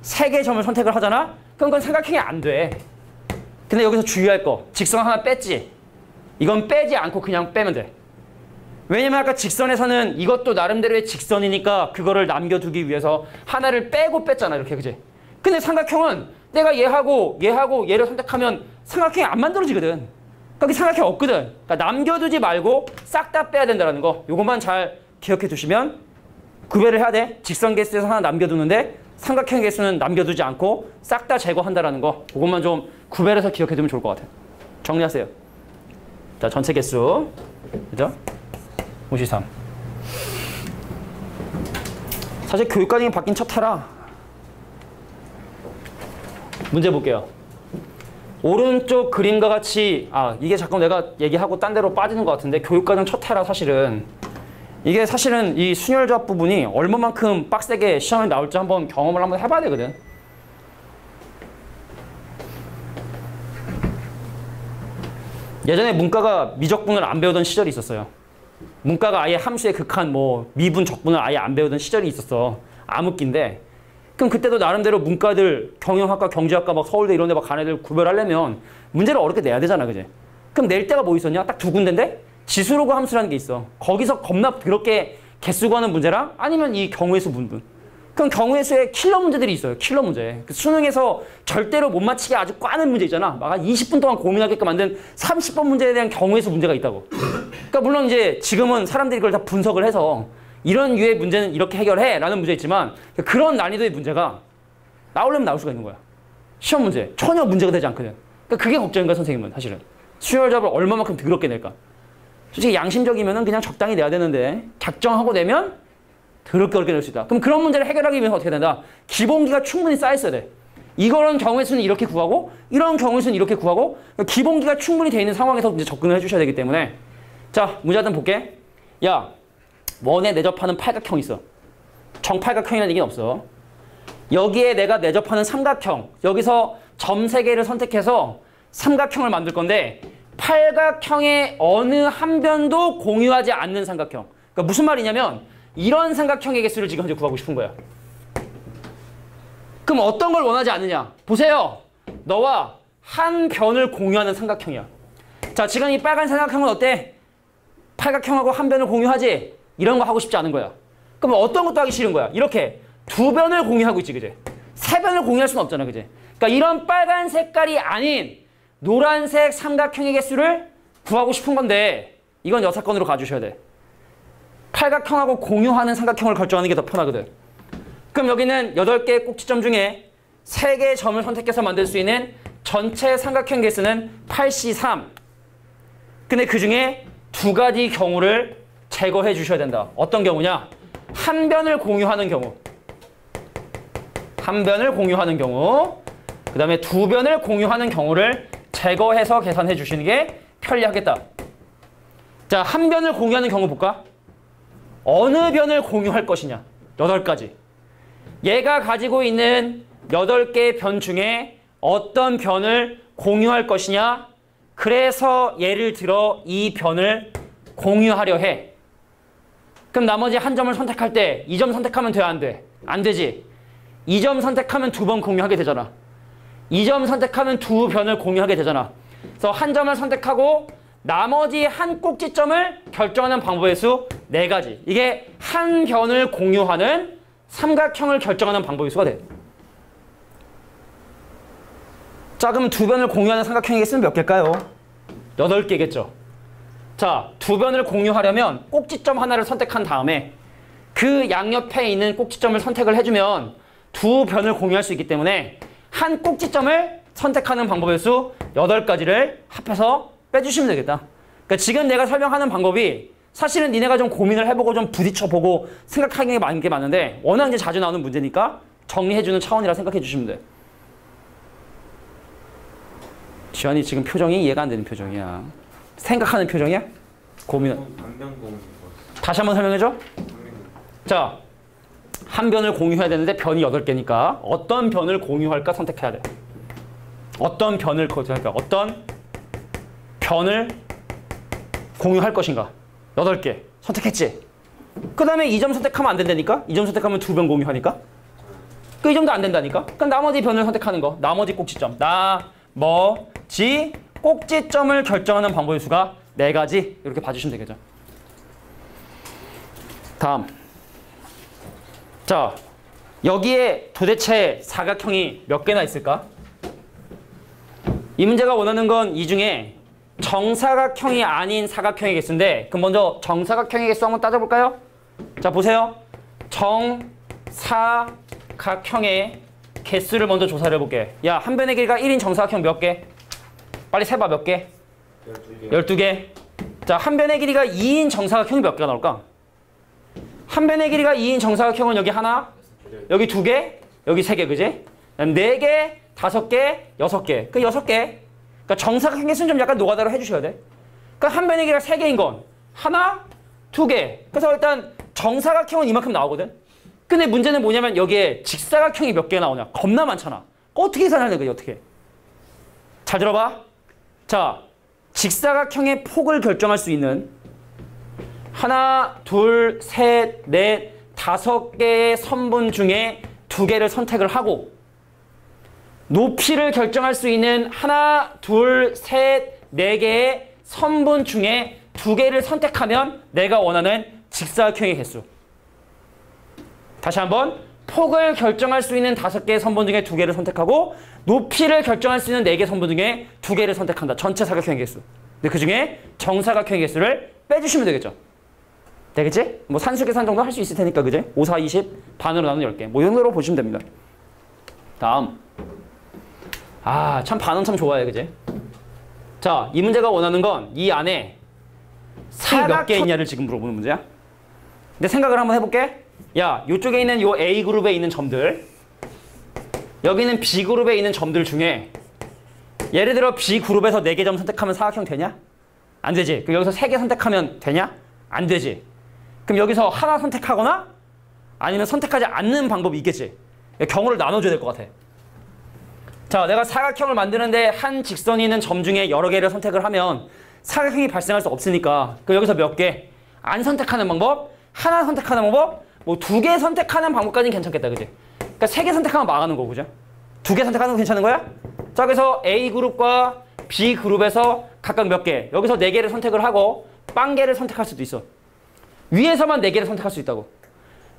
3개의 점을 선택을 하잖아? 그럼 그건 삼각형이 안 돼. 근데 여기서 주의할 거. 직선 하나 뺐지? 이건 빼지 않고 그냥 빼면 돼. 왜냐면 아까 직선에서는 이것도 나름대로의 직선이니까 그거를 남겨두기 위해서 하나를 빼고 뺐잖아. 이렇게. 그지? 근데 삼각형은 내가 얘하고 얘를 선택하면 삼각형이 안 만들어지거든. 그러니까 삼각형 없거든. 그러니까 남겨두지 말고 싹 다 빼야 된다는 거. 요것만 잘 기억해 두시면 구별을 해야 돼. 직선 개수에서 하나 남겨두는데 삼각형 개수는 남겨두지 않고 싹 다 제거한다는 거. 그것만 좀 구별해서 기억해 두면 좋을 것 같아. 정리하세요. 자, 전체 개수. 그죠? 53. 사실 교육과정이 바뀐 첫 해라. 문제 볼게요. 오른쪽 그림과 같이 이게 자꾸 내가 얘기하고 딴 데로 빠지는 것 같은데 교육과정 첫 해라 사실은 이게 사실은 이 순혈조합 부분이 얼마만큼 빡세게 시험에 나올지 한번 경험을 한번 해봐야 되거든. 예전에 문과가 미적분을 안 배우던 시절이 있었어요. 문과가 아예 함수의 극한 뭐 미분, 적분을 아예 안 배우던 시절이 있었어. 암흑기인데 그럼 그때도 나름대로 문과들 경영학과, 경제학과 막 서울대 이런 데 막 간 애들 구별하려면 문제를 어렵게 내야 되잖아. 그지? 그럼 낼 때가 뭐 있었냐? 딱 두 군데인데 지수로그 함수라는 게 있어. 거기서 겁나 더럽게 개수 구하는 문제랑 아니면 이 경우의 수 분분. 그럼 경우의 수에 킬러 문제들이 있어요. 킬러 문제. 그 수능에서 절대로 못 맞히게 아주 꽈는 문제 있잖아. 막 한 20분 동안 고민하게끔 만든 30번 문제에 대한 경우의 수 문제가 있다고. 그러니까 물론 이제 지금은 사람들이 그걸 다 분석을 해서 이런 유의 문제는 이렇게 해결해 라는 문제 있지만 그런 난이도의 문제가 나오려면 나올 수가 있는 거야. 시험 문제. 전혀 문제가 되지 않거든. 그러니까 그게 걱정인 거야, 선생님은 사실은. 수혈잡을 얼마만큼 더럽게 낼까. 솔직히 양심적이면은 그냥 적당히 내야 되는데 작정하고 내면 더럽게 어렵게 낼 수 있다. 그럼 그런 문제를 해결하기 위해서 어떻게 된다? 기본기가 충분히 쌓였어야 돼. 이런 경우의 수는 이렇게 구하고 이런 경우의 수는 이렇게 구하고 기본기가 충분히 돼 있는 상황에서 이제 접근을 해주셔야 되기 때문에 자, 문제 한번 볼게. 야, 원에 내접하는 팔각형이 있어. 정팔각형이라는 얘기는 없어. 여기에 내가 내접하는 삼각형, 여기서 점 3개를 선택해서 삼각형을 만들 건데 팔각형의 어느 한 변도 공유하지 않는 삼각형. 그러니까 무슨 말이냐면 이런 삼각형의 개수를 지금 현재 구하고 싶은 거야. 그럼 어떤 걸 원하지 않느냐? 보세요. 너와 한 변을 공유하는 삼각형이야. 자, 지금 이 빨간 삼각형은 어때? 팔각형하고 한 변을 공유하지? 이런 거 하고 싶지 않은 거야. 그럼 어떤 것도 하기 싫은 거야? 이렇게 두 변을 공유하고 있지, 그제? 세 변을 공유할 수는 없잖아, 그제? 그러니까 이런 빨간 색깔이 아닌 노란색 삼각형의 개수를 구하고 싶은 건데 이건 여사건으로 가주셔야 돼. 팔각형하고 공유하는 삼각형을 결정하는 게 더 편하거든. 그럼 여기는 8개의 꼭지점 중에 3개의 점을 선택해서 만들 수 있는 전체 삼각형 개수는 8C3. 근데 그 중에 2가지 경우를 제거해 주셔야 된다. 어떤 경우냐? 한 변을 공유하는 경우. 한 변을 공유하는 경우. 그 다음에 2변을 공유하는 경우를 제거해서 계산해 주시는 게 편리하겠다. 자, 한 변을 공유하는 경우 볼까? 어느 변을 공유할 것이냐? 8가지. 얘가 가지고 있는 8개의 변 중에 어떤 변을 공유할 것이냐? 그래서 예를 들어 이 변을 공유하려 해. 그럼 나머지 한 점을 선택할 때 이 점 선택하면 돼, 안 돼? 안 되지. 2점 선택하면 2번 공유하게 되잖아. 2점 선택하면 2변을 공유하게 되잖아. 그래서 한 점을 선택하고 나머지 한 꼭지점을 결정하는 방법의 수 4가지. 이게 한 변을 공유하는 삼각형을 결정하는 방법의 수가 돼. 자, 그럼 2변을 공유하는 삼각형의 개수는 몇 개일까요? 8개겠죠. 자, 2변을 공유하려면 꼭지점 하나를 선택한 다음에 그 양옆에 있는 꼭지점을 선택을 해주면 2변을 공유할 수 있기 때문에 한 꼭지점을 선택하는 방법의 수 8가지를 합해서 빼주시면 되겠다. 그러니까 지금 내가 설명하는 방법이 사실은 니네가 좀 고민을 해보고 좀 부딪혀보고 생각하는 게 많은데 워낙 이제 자주 나오는 문제니까 정리해주는 차원이라 생각해 주시면 돼. 지환이 지금 표정이 이해가 안 되는 표정이야. 생각하는 표정이야? 고민. 다시 한번 설명해줘. 자, 한 변을 공유해야 되는데 변이 8개니까 어떤 변을 공유할까 선택해야 돼. 어떤 변을 공유할까? 어떤 변을 공유할 것인가? 8개 선택했지? 그 다음에 2점 선택하면 안 된다니까? 2점 선택하면 2변 공유하니까? 그 2점도 안 된다니까? 그럼 나머지 변을 선택하는 거. 나머지 꼭지점. 나머지 꼭지점을 결정하는 방법의 수가 4가지. 이렇게 봐주시면 되겠죠. 다음. 자, 여기에 도대체 사각형이 몇 개나 있을까? 이 문제가 원하는 건 이 중에 정사각형이 아닌 사각형의 개수인데, 그럼 먼저 정사각형의 개수 한번 따져볼까요? 자, 보세요. 정사각형의 개수를 먼저 조사를 해볼게. 야, 한 변의 길이가 1인 정사각형 몇 개? 빨리 세봐, 몇 개? 12개. 12개. 자, 한 변의 길이가 2인 정사각형이 몇 개가 나올까? 한 변의 길이가 2인 정사각형은 여기 하나, 여기 2개, 여기 3개, 그지? 4개, 5개, 6개. 그 6개. 그러니까 정사각형 개수는 좀 약간 노가다로 해주셔야 돼. 그러니까 한 변의 길이가 3개인 건 하나, 2개. 그래서 일단 정사각형은 이만큼 나오거든. 근데 문제는 뭐냐면 여기에 직사각형이 몇 개 나오냐. 겁나 많잖아. 어떻게 계산하냐, 그게 어떻게. 잘 들어봐. 자, 직사각형의 폭을 결정할 수 있는 하나, 둘, 셋, 넷, 5개의 선분 중에 2개를 선택을 하고 높이를 결정할 수 있는 하나, 둘, 셋, 4개의 선분 중에 2개를 선택하면 내가 원하는 직사각형의 개수. 다시 한번. 폭을 결정할 수 있는 5개의 선분 중에 2개를 선택하고 높이를 결정할 수 있는 4개의 선분 중에 2개를 선택한다. 전체 사각형의 개수. 근데 그 중에 정사각형의 개수를 빼주시면 되겠죠. 되겠지? 뭐 산수 계산 정도 할 수 있을 테니까, 그지? 5, 4, 20, 반으로 나눈 10개. 뭐 이 정도로 보시면 됩니다. 다음. 아, 참 반은 참 좋아해, 그지? 자, 이 문제가 원하는 건 이 안에 이 몇 개 있냐를 지금 물어보는 문제야. 근데 생각을 한번 해볼게. 야, 이쪽에 있는 요 A그룹에 있는 점들, 여기는 B그룹에 있는 점들 중에 예를 들어 B그룹에서 4개 점 선택하면 사각형 되냐? 안 되지. 그럼 여기서 3개 선택하면 되냐? 안 되지. 그럼 여기서 하나 선택하거나 아니면 선택하지 않는 방법이 있겠지. 경우를 나눠줘야 될 것 같아. 자, 내가 사각형을 만드는데 한 직선이 있는 점 중에 여러 개를 선택을 하면 사각형이 발생할 수 없으니까 그럼 여기서 몇 개? 안 선택하는 방법? 하나 선택하는 방법? 뭐 2개 선택하는 방법까지는 괜찮겠다, 그지? 그러니까 3개 선택하면 망하는 거고, 그죠? 2개 선택하는 거 괜찮은 거야? 자, 그래서 A그룹과 B그룹에서 각각 몇 개? 여기서 4개를 선택을 하고 빵개를 선택할 수도 있어. 위에서만 4개를 선택할 수 있다고.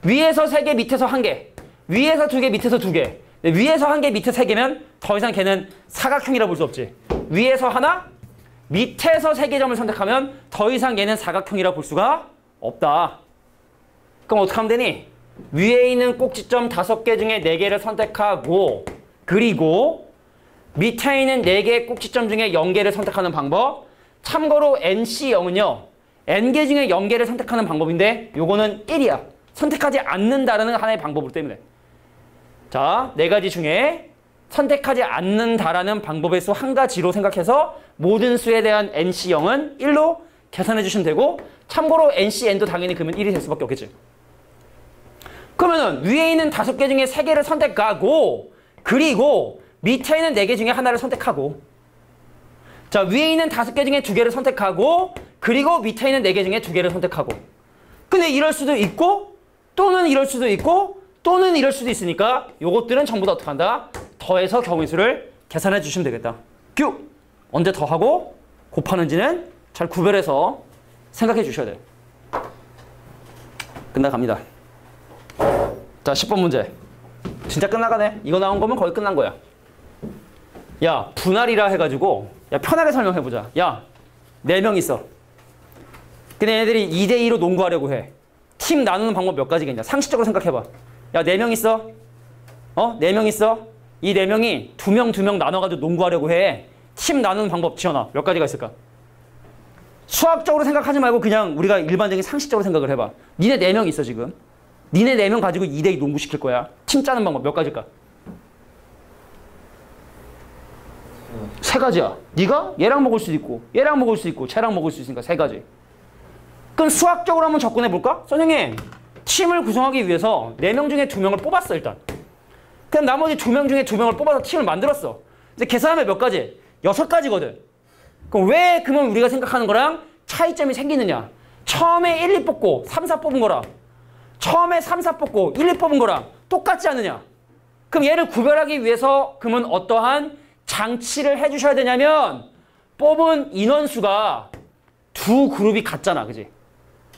위에서 3개, 밑에서 1개. 위에서 2개, 밑에서 2개. 위에서 1개, 밑에 3개면 더 이상 걔는 사각형이라 볼 수 없지. 위에서 하나, 밑에서 3개 점을 선택하면 더 이상 얘는 사각형이라 볼 수가 없다. 그럼 어떻게 하면 되니? 위에 있는 꼭지점 5개 중에 4개를 선택하고 그리고 밑에 있는 4개의 꼭지점 중에 0개를 선택하는 방법. 참고로 NC0은요. N개 중에 0개를 선택하는 방법인데 요거는 1이야. 선택하지 않는다라는 하나의 방법으로 때문에. 자, 4가지 중에 선택하지 않는다라는 방법의 수 한 가지로 생각해서 모든 수에 대한 NC0은 1로 계산해 주시면 되고 참고로 NCN도 당연히 그러면 1이 될 수밖에 없겠지. 그러면은 위에 있는 5개 중에 3개를 선택하고 그리고 밑에 있는 4개 중에 하나를 선택하고 자, 위에 있는 5개 중에 2개를 선택하고 그리고 밑에 있는 4개 중에 2개를 선택하고 근데 이럴 수도 있고 또는 이럴 수도 있고 또는 이럴 수도 있으니까 요것들은 전부 다 어떻게 한다? 더해서 경우의 수를 계산해 주시면 되겠다. 큐! 언제 더하고 곱하는지는 잘 구별해서 생각해 주셔야 돼요. 끝나갑니다. 자, 10번 문제. 진짜 끝나가네. 이거 나온 거면 거의 끝난 거야. 야, 분할이라 해가지고 야, 편하게 설명해보자. 야, 4명 있어. 근데 얘들이 2대2로 농구하려고 해. 팀 나누는 방법 몇 가지겠냐. 상식적으로 생각해봐. 야, 4명 있어. 4명 있어. 이 4명이 2명 나눠가지고 농구하려고 해. 팀 나누는 방법 지원아. 몇 가지가 있을까? 수학적으로 생각하지 말고 그냥 우리가 일반적인 상식적으로 생각을 해봐. 니네 4명 있어 지금. 니네 4명 가지고 2대2 농구 시킬 거야. 팀 짜는 방법 몇 가지일까? 3가지야. 네가 얘랑 먹을 수도 있고 얘랑 먹을 수 있고 쟤랑 먹을 수 있으니까 3가지. 그럼 수학적으로 한번 접근해 볼까? 선생님, 팀을 구성하기 위해서 4명 중에 2명을 뽑았어 일단. 그럼 나머지 2명 중에 2명을 뽑아서 팀을 만들었어. 이제 계산하면 몇 가지? 6가지거든. 그럼 왜 그러면 우리가 생각하는 거랑 차이점이 생기느냐? 처음에 1, 2 뽑고 3, 4 뽑은 거랑 처음에 3, 4 뽑고 1, 2 뽑은 거랑 똑같지 않느냐? 그럼 얘를 구별하기 위해서 그러면 어떠한 장치를 해주셔야 되냐면 뽑은 인원수가 두 그룹이 같잖아. 그지?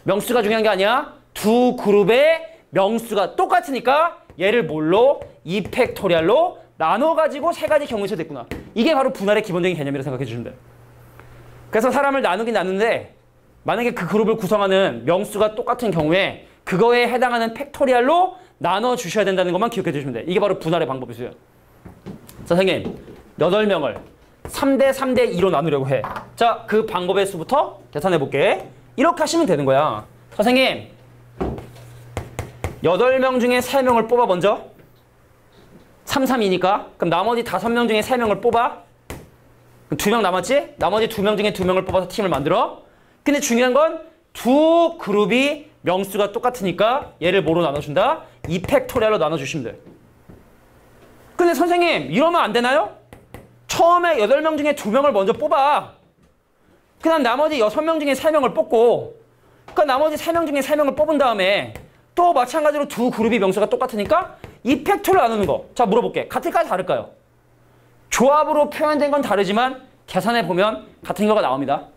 명수가 중요한 게 아니야. 두 그룹의 명수가 똑같으니까 얘를 뭘로? 2팩토리얼로 나눠가지고 세 가지 경우에서 됐구나. 이게 바로 분할의 기본적인 개념이라고 생각해 주시면 돼요. 그래서 사람을 나누긴 나누는데 만약에 그 그룹을 구성하는 명수가 똑같은 경우에 그거에 해당하는 팩토리얼로 나눠주셔야 된다는 것만 기억해 주시면 돼요. 이게 바로 분할의 방법이세요. 자, 선생님 8명을 3대 3대 2로 나누려고 해. 자, 그 방법의 수부터 계산해 볼게. 이렇게 하시면 되는 거야. 선생님 8명 중에 3명을 뽑아 먼저. 3, 3이니까. 그럼 나머지 5명 중에 3명을 뽑아. 2명 남았지? 나머지 2명 중에 2명을 뽑아서 팀을 만들어. 근데 중요한 건 두 그룹이 명수가 똑같으니까 얘를 뭐로 나눠준다? 2팩토리얼로 나눠주시면 돼. 근데 선생님 이러면 안 되나요? 처음에 8명 중에 2명을 먼저 뽑아. 그 다음 나머지 6명 중에 3명을 뽑고 그 나머지 3명 중에 3명을 뽑은 다음에 또 마찬가지로 두 그룹이 명수가 똑같으니까 2팩토리얼로 나누는 거. 자, 물어볼게. 같을까요? 다를까요? 조합으로 표현된 건 다르지만 계산해 보면 같은 거가 나옵니다.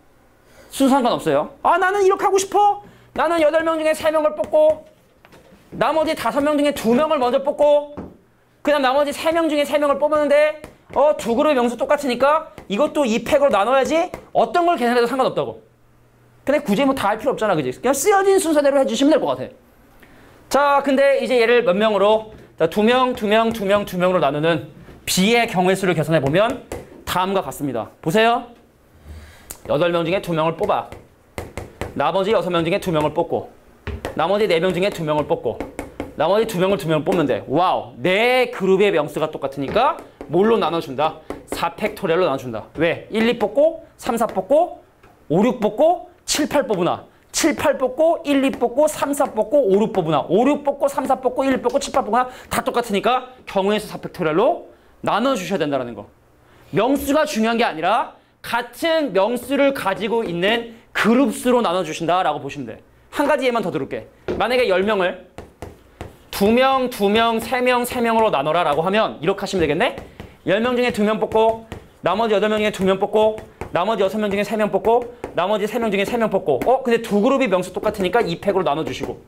순서 상관없어요. 아, 나는 이렇게 하고 싶어. 나는 8명 중에 3명을 뽑고 나머지 5명 중에 2명을 먼저 뽑고 그 다음 나머지 3명 중에 3명을 뽑았는데 두 그룹의 명수 똑같으니까 이것도 2팩으로 나눠야지. 어떤 걸 계산해도 상관없다고. 근데 굳이 뭐 다 할 필요 없잖아, 그지? 그냥 쓰여진 순서대로 해주시면 될 것 같아. 자, 근데 이제 얘를 몇 명으로? 자, 2명, 2명, 2명, 2명으로 나누는 B의 경우의 수를 계산해 보면 다음과 같습니다. 보세요. 8명 중에 2명을 뽑아. 나머지 6명 중에 2명을 뽑고 나머지 4명 중에 2명을 뽑고 나머지 2명을 뽑으면 돼. 와우. 네 그룹의 명수가 똑같으니까 뭘로 나눠준다? 4팩토리얼로 나눠준다. 왜? 1, 2 뽑고 3, 4 뽑고 5, 6 뽑고 7, 8 뽑으나 7, 8 뽑고 1, 2 뽑고 3, 4 뽑고 5, 6 뽑으나 5, 6 뽑고 3, 4 뽑고 1, 2 뽑고 7, 8 뽑으나 다 똑같으니까 경우의 수 4팩토리얼로 나눠주셔야 된다는 거. 명수가 중요한 게 아니라 같은 명수를 가지고 있는 그룹수로 나눠주신다라고 보시면 돼. 한 가지 예만 더 들을게. 만약에 10명을 2명, 2명, 3명, 3명으로 나눠라 라고 하면 이렇게 하시면 되겠네? 10명 중에 2명 뽑고 나머지 8명 중에 2명 뽑고 나머지 6명 중에 3명 뽑고 나머지 3명 중에 3명 뽑고 근데 두 그룹이 명수 똑같으니까 2팩으로 나눠주시고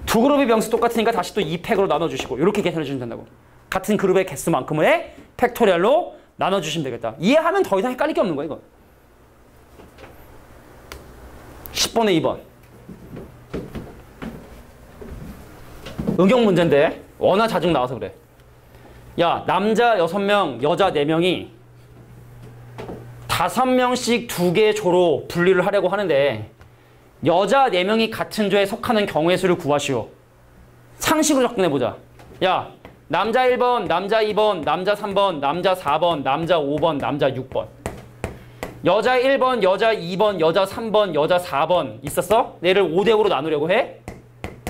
두 그룹이 명수 똑같으니까 다시 또 2팩으로 나눠주시고 이렇게 계산해 주시면 된다고. 같은 그룹의 개수만큼의 팩토리얼로 나눠주시면 되겠다. 이해하면 더 이상 헷갈릴 게 없는 거야, 이거. 10번에 2번. 응용 문제인데 워낙 자주 나와서 그래. 야, 남자 6명, 여자 4명이 5명씩 2개의 조로 분리를 하려고 하는데 여자 4명이 같은 조에 속하는 경우의 수를 구하시오. 상식으로 접근해보자. 야, 남자 1번, 남자 2번, 남자 3번, 남자 4번, 남자 5번, 남자 6번. 여자 1번, 여자 2번, 여자 3번, 여자 4번 있었어? 얘를 5대 5로 나누려고 해.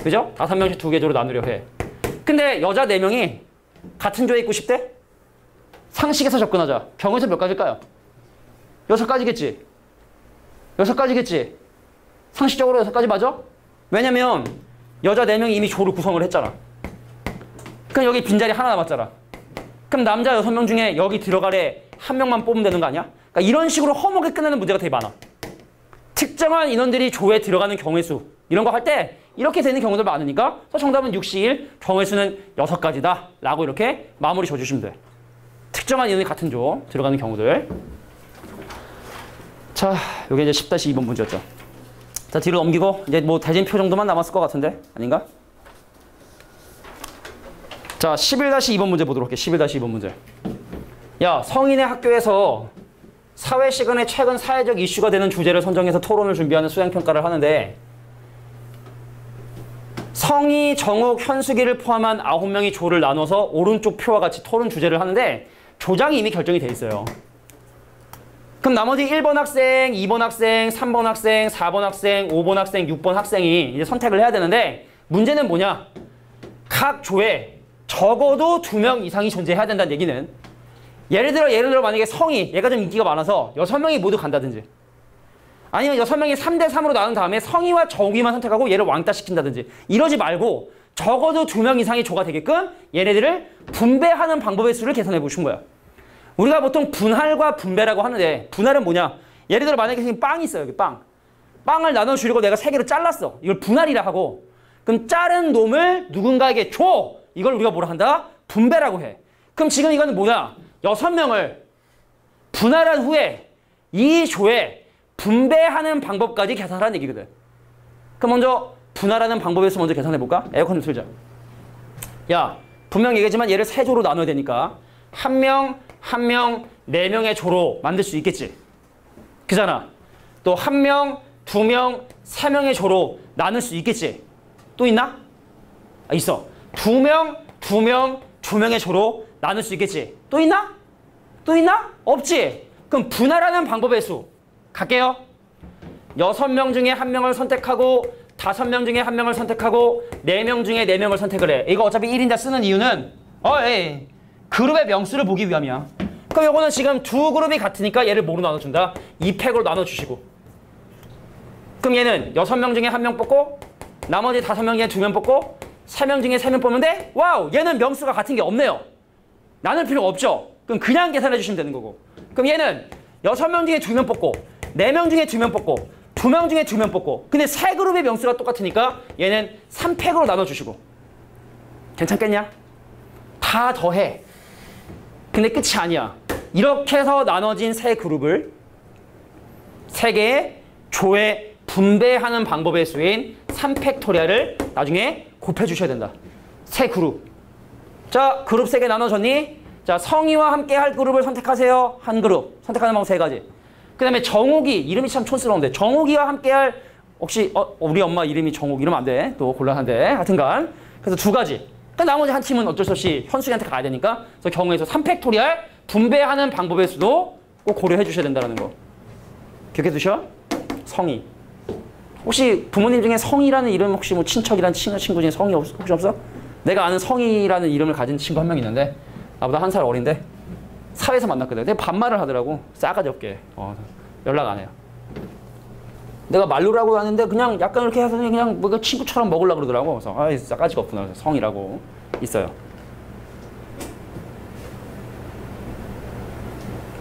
그죠? 5명씩 2개 조로 나누려고 해. 근데 여자 4명이 같은 조에 있고 싶대? 상식에서 접근하자. 경우에서 몇 가지일까요? 6가지겠지? 6가지겠지? 상식적으로 6가지 맞아? 왜냐면 여자 4명이 이미 조를 구성을 했잖아. 그럼 여기 빈자리 하나 남았잖아. 그럼 남자 6명 중에 여기 들어가래 한 명만 뽑으면 되는 거 아니야? 그러니까 이런 식으로 허무하게 끝나는 문제가 되게 많아. 특정한 인원들이 조에 들어가는 경우의 수 이런 거 할 때 이렇게 되는 경우도 많으니까 정답은 6시1 경우의 수는 6가지다 라고 이렇게 마무리 줘주시면 돼. 특정한 인원이 같은 조 들어가는 경우들. 자, 요게 이제 10-2번 문제였죠. 자, 뒤로 넘기고 이제 뭐 대진표 정도만 남았을 것 같은데 아닌가? 자, 11-2번 문제 보도록 할게. 11-2번 문제. 야, 성인의 학교에서 사회 시간에 최근 사회적 이슈가 되는 주제를 선정해서 토론을 준비하는 수행평가를 하는데 성희, 정욱, 현숙이를 포함한 9명이 조를 나눠서 오른쪽 표와 같이 토론 주제를 하는데 조장이 이미 결정이 돼 있어요. 그럼 나머지 1번 학생, 2번 학생, 3번 학생, 4번 학생, 5번 학생, 6번 학생이 이제 선택을 해야 되는데 문제는 뭐냐? 각 조에 적어도 2명 이상이 존재해야 된다는 얘기는 예를 들어 만약에 성희, 얘가 좀 인기가 많아서 6명이 모두 간다든지 아니면 6명이 3대3으로 나눈 다음에 성희와 정욱이만 선택하고 얘를 왕따시킨다든지 이러지 말고 적어도 2명 이상의 조가 되게끔 얘네들을 분배하는 방법의 수를 계산해 보신 거야. 우리가 보통 분할과 분배라고 하는데 분할은 뭐냐? 예를 들어 만약에 빵이 있어요. 여기 빵. 빵을 나눠주려고 내가 3개로 잘랐어. 이걸 분할이라 하고. 그럼 자른 놈을 누군가에게 줘. 이걸 우리가 뭐라 한다? 분배라고 해. 그럼 지금 이거는 뭐야? 6명을 분할한 후에 이 조에 분배하는 방법까지 계산하라는 얘기거든. 그럼 먼저 분할하는 방법에서 먼저 계산해볼까? 에어컨 좀 틀자. 야, 분명 얘기했지만 얘를 3조로 나눠야 되니까 한 명, 4명의 조로 만들 수 있겠지. 그잖아. 또 1명, 2명, 3명의 조로 나눌 수 있겠지. 또 있나? 아, 있어. 2명, 2명의 조로 나눌 수 있겠지. 또 있나? 또 있나? 없지. 그럼 분할하는 방법의 수 갈게요. 6명 중에 1명을 선택하고 5명 중에 1명을 선택하고 4명 중에 4명을 선택을 해. 이거 어차피 1인자 쓰는 이유는 그룹의 명수를 보기 위함이야. 그럼 이거는 지금 두 그룹이 같으니까 얘를 뭐로 나눠준다? 2팩으로 나눠주시고. 그럼 얘는 6명 중에 1명 뽑고 나머지 5명 중에 2명 뽑고 3명 중에 3명 뽑으면 돼? 와우! 얘는 명수가 같은 게 없네요. 나눌 필요가 없죠? 그럼 그냥 계산해 주시면 되는 거고. 그럼 얘는 6명 중에 2명 뽑고 4명 중에 2명 뽑고 2명 중에 2명 뽑고 근데 세 그룹의 명수가 똑같으니까 얘는 3팩으로 나눠주시고. 괜찮겠냐? 다 더해. 근데 끝이 아니야. 이렇게 해서 나눠진 세 그룹을 3개의 조에 분배하는 방법의 수인 3팩토리아를 나중에 곱해주셔야 된다. 세 그룹. 자, 그룹 3개 나눠졌니? 자, 성희와 함께 할 그룹을 선택하세요. 한 그룹. 선택하는 방법 3가지. 그 다음에 정욱이, 이름이 참 촌스러운데 정욱이와 함께 할 혹시 우리 엄마 이름이 정욱 이러면 안 돼. 또 곤란한데. 하여튼간. 그래서 2가지. 그러니까 나머지 한 팀은 어쩔 수 없이 현숙이한테 가야 되니까 그래서 경우에서 3팩토리알 분배하는 방법의 수도 꼭 고려해 주셔야 된다는 거. 기억해 두셔. 성희. 혹시 부모님 중에 성희라는 이름 혹시 뭐 친척이란 친구 중에 성희 혹시 없어? 내가 아는 성희라는 이름을 가진 친구 한 명 있는데 나보다 1살 어린데 사회에서 만났거든. 내가 반말을 하더라고. 싸가지 없게. 연락 안 해요. 내가 말로라고 하는데 그냥 약간 이렇게 해서 그냥 뭐 친구처럼 먹으려고 그러더라고. 그래서 싸가지가 없구나. 성이라고 있어요.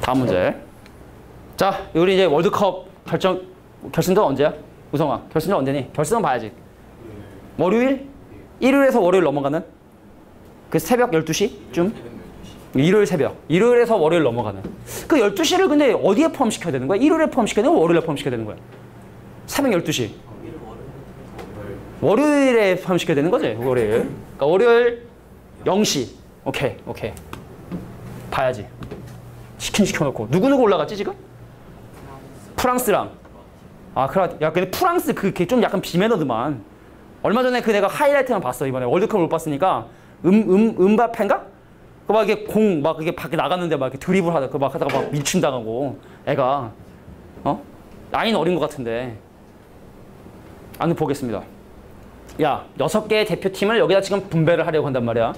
다음 문제. 자, 우리 이제 월드컵 결승전 언제야? 우성아, 결승전 언제니? 결승은 봐야지. 월요일? 일요일에서 월요일 넘어가는? 그 새벽 12시쯤? 일요일 새벽. 일요일에서 월요일 넘어가는. 그 12시를 근데 어디에 포함시켜야 되는 거야? 일요일에 포함시켜야 되는 거야? 월요일에 포함시켜야 되는 거야? 새벽 12시. 월요일에 포함시켜야 되는 거지? 월요일. 그러니까 월요일 0시. 오케이. 봐야지. 시켜놓고. 누구 올라갔지 지금? 프랑스랑. 야, 근데 프랑스 그게 좀 약간 비매너드만. 얼마 전에 그 내가 하이라이트만 봤어. 이번에 월드컵을 못 봤으니까. 음바페인가? 그 막 이게 공 막 이게 밖에 나갔는데 막 이렇게 드리블 하다 그 막 하다가 막 밀침 당하고 애가 나이는 어린 것 같은데. 아무튼 보겠습니다. 야, 6개의 대표팀을 여기다 지금 분배를 하려고 한단 말이야.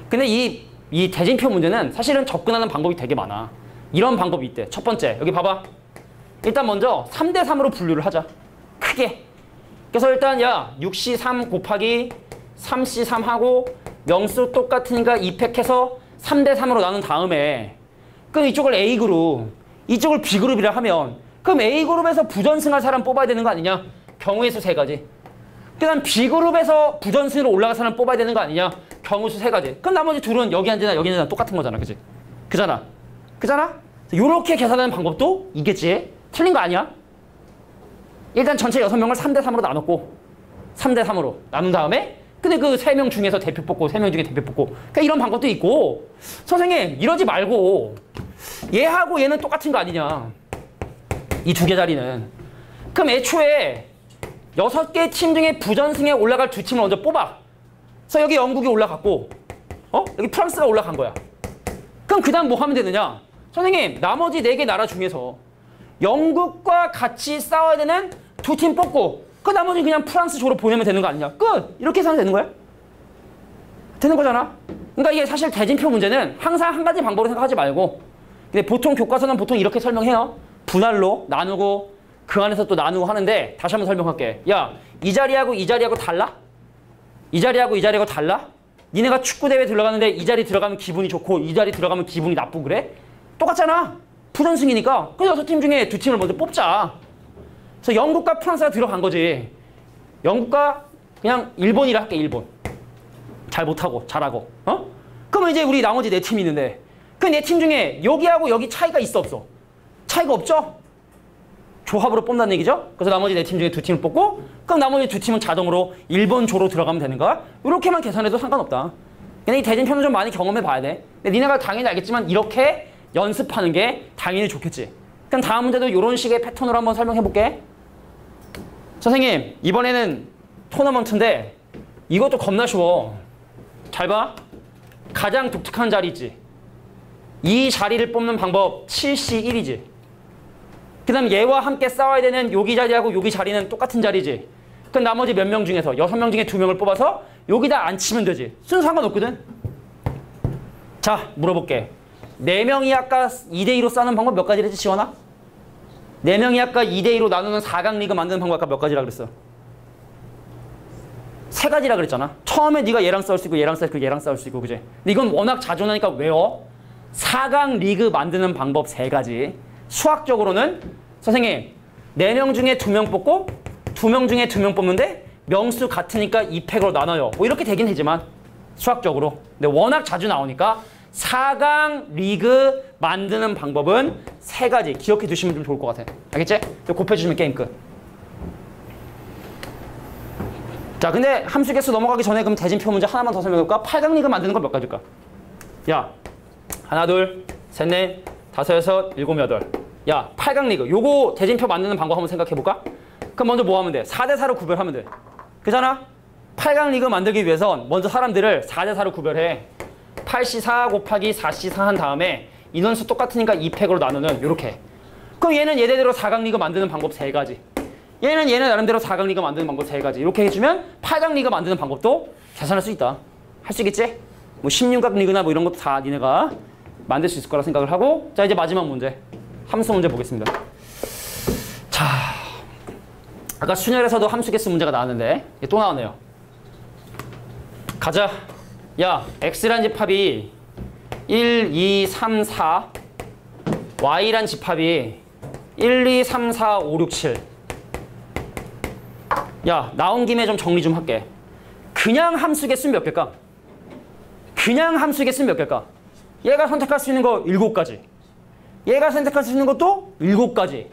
근데 이 대진표 문제는 사실은 접근하는 방법이 되게 많아. 이런 방법이 있대. 첫 번째, 여기 봐봐. 일단 먼저 3대3으로 분류를 하자. 크게. 그래서 일단 야, 6C3 곱하기 3C3 하고 명수 똑같으니까 2팩해서 3대3으로 나눈 다음에 그럼 이쪽을 A그룹, 이쪽을 B그룹이라 하면 그럼 A그룹에서 부전승할 사람 뽑아야 되는 거 아니냐? 경우의 수 3가지. 그 다음 B그룹에서 부전승으로 올라갈 사람 뽑아야 되는 거 아니냐? 경우 수 3가지. 그럼 나머지 둘은 여기 앉으나 여기 앉으나 똑같은 거잖아. 그지? 그잖아? 요렇게 계산하는 방법도 있겠지? 틀린 거 아니야? 일단 전체 6명을 3대3으로 나눴고 3대3으로 나눈 다음에 근데 그 3명 중에서 대표 뽑고 3명 중에 대표 뽑고 그러니까 이런 방법도 있고 선생님 이러지 말고 얘하고 얘는 똑같은 거 아니냐? 이 2개 자리는. 그럼 애초에 6개 팀 중에 부전승에 올라갈 2팀을 먼저 뽑아. 그래서 여기 영국이 올라갔고 여기 프랑스가 올라간 거야. 그럼 그 다음 뭐 하면 되느냐? 선생님 나머지 4개 나라 중에서 영국과 같이 싸워야 되는 2팀 뽑고 그 나머지 그냥 프랑스 조로 보내면 되는 거 아니냐? 끝! 이렇게 해서 되는 거야? 되는 거잖아? 그러니까 이게 사실 대진표 문제는 항상 한 가지 방법으로 생각하지 말고 근데 보통 교과서는 보통 이렇게 설명해요. 분할로 나누고 그 안에서 또 나누고 하는데 다시 한번 설명할게. 야, 이 자리하고 이 자리하고 달라? 이 자리하고 이 자리하고 달라? 니네가 축구대회 들어가는데 이 자리 들어가면 기분이 좋고 이 자리 들어가면 기분이 나쁘고 그래? 똑같잖아. 부전승이니까 그 6팀 중에 2팀을 먼저 뽑자. 그래서 영국과 프랑스가 들어간 거지. 영국과 그냥 일본이라 할게, 일본. 잘 못하고 잘하고. 그러면 이제 우리 나머지 4팀이 있는데 그 4팀 중에 여기하고 여기 차이가 있어 없어? 차이가 없죠? 조합으로 뽑는다는 얘기죠? 그래서 나머지 4팀 중에 2팀을 뽑고 그럼 나머지 2팀은 자동으로 일본 조로 들어가면 되는 거야? 이렇게만 계산해도 상관없다. 근데 이 대진표는 좀 많이 경험해 봐야 돼. 근데 니네가 당연히 알겠지만 이렇게 연습하는 게 당연히 좋겠지. 그럼 다음 문제도 이런 식의 패턴으로 한번 설명해 볼게. 선생님, 이번에는 토너먼트인데 이것도 겁나 쉬워. 잘 봐. 가장 독특한 자리 있지. 이 자리를 뽑는 방법 7C1이지. 그 다음 얘와 함께 싸워야 되는 여기 자리하고 여기 자리는 똑같은 자리지. 그럼 나머지 몇 명 중에서 6명 중에 2명을 뽑아서 여기다 앉히면 되지. 순서 상관없거든. 자, 물어볼게. 4명이 아까 2대2로 싸는 방법 몇 가지랬지, 지원아? 4명이 아까 2대2로 나누는 4강 리그 만드는 방법 아까 몇 가지라 그랬어? 3가지라 그랬잖아. 처음에 네가 얘랑 싸울 수 있고 얘랑 싸울 수 있고 얘랑 싸울 수 있고, 그지? 근데 이건 워낙 자주 나니까 외워. 4강 리그 만드는 방법 3가지. 수학적으로는 선생님 4명 중에 2명 뽑고 2명 중에 2명 뽑는데 명수 같으니까 2팩으로 나눠요. 뭐 이렇게 되긴 하지만 수학적으로. 근데 워낙 자주 나오니까 4강 리그 만드는 방법은 3가지. 기억해 두시면 좀 좋을 것 같아. 알겠지? 곱해주시면 게임 끝. 자, 근데 함수 개수 넘어가기 전에 그럼 대진표 문제 하나만 더 설명해볼까? 8강 리그 만드는 거 몇 가지일까? 야, 하나, 둘, 셋, 넷, 다섯, 여섯, 일곱, 여덟. 야, 8강 리그. 요거 대진표 만드는 방법 한번 생각해볼까? 그럼 먼저 뭐 하면 돼? 4대4로 구별하면 돼. 그잖아? 8강 리그 만들기 위해선 먼저 사람들을 4대4로 구별해. 8C4 곱하기 4C4 한 다음에 인원수 똑같으니까 2팩으로 나누는 요렇게. 그럼 얘는 얘네대로 4강 리그 만드는 방법 3가지. 얘는 얘네 나름대로 4강 리그 만드는 방법 3가지. 이렇게 해주면 8강 리그 만드는 방법도 계산할 수 있다. 할 수 있겠지? 뭐 16강 리그나 뭐 이런 것도 다 니네가 만들 수 있을 거라 생각을 하고. 자, 이제 마지막 문제. 함수 문제 보겠습니다. 자, 아까 순열에서도 함수 개수 문제가 나왔는데 또 나오네요. 가자. 야, x란 집합이 1, 2, 3, 4 y란 집합이 1, 2, 3, 4, 5, 6, 7. 야, 나온 김에 좀 정리 좀 할게. 그냥 함수 개수는 몇 개일까? 그냥 함수 개수는 몇 개일까? 얘가 선택할 수 있는 거 7가지. 얘가 선택할 수 있는 것도 7가지.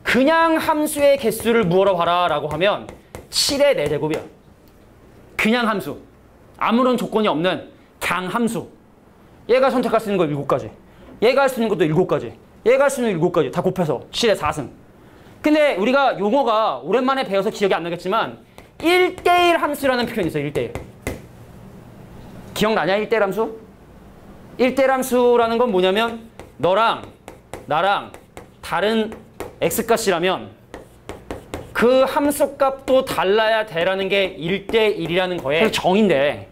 그냥 함수의 개수를 물어봐라 라고 하면 7의 4제곱이야. 그냥 함수. 아무런 조건이 없는 강함수. 얘가 선택할 수 있는 거 7가지. 얘가 할 수 있는 것도 7가지. 얘가 할 수 있는 7가지. 다 곱해서 7의 4승. 근데 우리가 용어가 오랜만에 배워서 기억이 안 나겠지만 1대1 함수라는 표현이 있어요. 1대1. 기억나냐? 1대1 함수? 1대1 함수라는 건 뭐냐면 너랑 나랑 다른 x값이라면 그 함수값도 달라야 되라는 게 1대1이라는 거의 정의인데,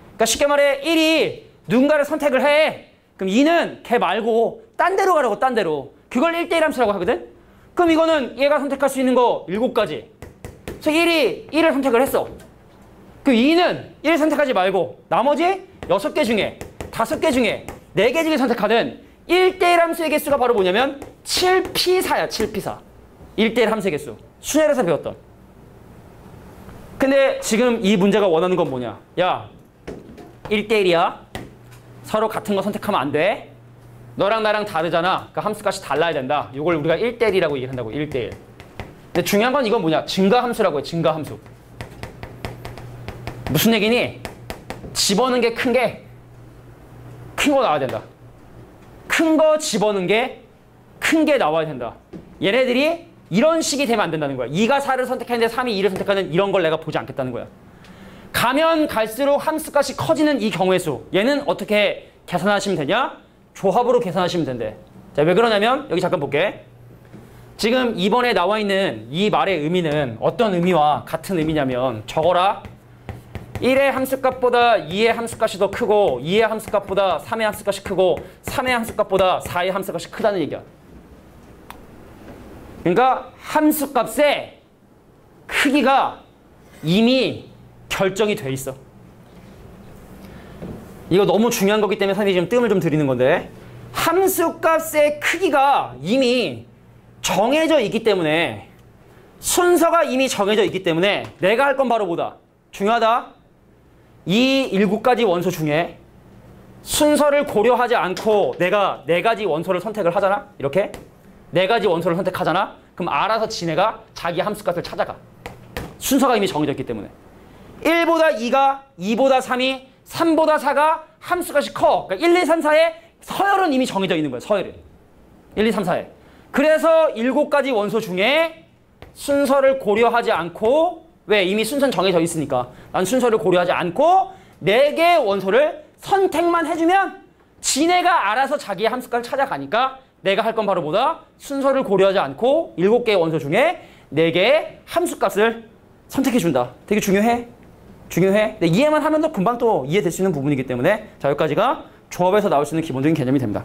그러니까 쉽게 말해 1이 누군가를 선택을 해. 그럼 2는 걔 말고 딴 데로 가라고, 딴 데로. 그걸 1대1 함수라고 하거든? 그럼 이거는 얘가 선택할 수 있는 거 7가지. 그래서 1이 1을 선택을 했어. 그 2는 1을 선택하지 말고 나머지 6개 중에 5개 중에 4개 중에 선택하는 1대1 함수의 개수가 바로 뭐냐면 7P4야. 7P4. 1대1 함수의 개수. 순열에서 배웠던. 근데 지금 이 문제가 원하는 건 뭐냐? 야, 1대1이야. 서로 같은 거 선택하면 안 돼. 너랑 나랑 다르잖아. 그 함수값이 달라야 된다. 이걸 우리가 1대1이라고 얘기를 한다고. 1대1. 근데 중요한 건 이건 뭐냐? 증가함수라고 해. 증가함수. 무슨 얘기니? 집어넣는 게 큰 거 나와야 된다. 큰 거 집어넣는 게 큰 게 나와야 된다. 얘네들이 이런 식이 되면 안 된다는 거야. 2가 4를 선택했는데 3이 2를 선택하는 이런 걸 내가 보지 않겠다는 거야. 가면 갈수록 함수값이 커지는 이 경우의 수. 얘는 어떻게 계산하시면 되냐? 조합으로 계산하시면 된대. 자, 왜 그러냐면 여기 잠깐 볼게. 지금 이번에 나와 있는 이 말의 의미는 어떤 의미와 같은 의미냐면 저거라. 1의 함수값보다 2의 함수값이 더 크고 2의 함수값보다 3의 함수값이 크고 3의 함수값보다 4의 함수값이 크다는 얘기야. 그러니까 함수값의 크기가 이미 결정이 돼 있어. 이거 너무 중요한 거기 때문에 선생님이 지금 뜸을 좀 들이는 건데, 함수값의 크기가 이미 정해져 있기 때문에 순서가 이미 정해져 있기 때문에 내가 할 건 바로 뭐다? 중요하다. 이 7가지 원소 중에 순서를 고려하지 않고 내가 4가지 원소를 선택을 하잖아. 이렇게 4가지 원소를 선택하잖아. 그럼 알아서 지네가 자기 함수값을 찾아가. 순서가 이미 정해져 있기 때문에 1보다 2가 2보다 3이 3보다 4가 함수값이 커. 그러니까 1, 2, 3, 4의 서열은 이미 정해져 있는 거야. 서열이 1, 2, 3, 4에. 그래서 7가지 원소 중에 순서를 고려하지 않고, 왜? 이미 순서는 정해져 있으니까 난 순서를 고려하지 않고 4개의 원소를 선택만 해주면 지네가 알아서 자기의 함수값을 찾아가니까 내가 할 건 바로 뭐다? 순서를 고려하지 않고 7개의 원소 중에 4개의 함수값을 선택해준다. 되게 중요해. 중요해. 근데 이해만 하면 또 금방 또 이해될 수 있는 부분이기 때문에 자, 여기까지가 조합에서 나올 수 있는 기본적인 개념이 됩니다.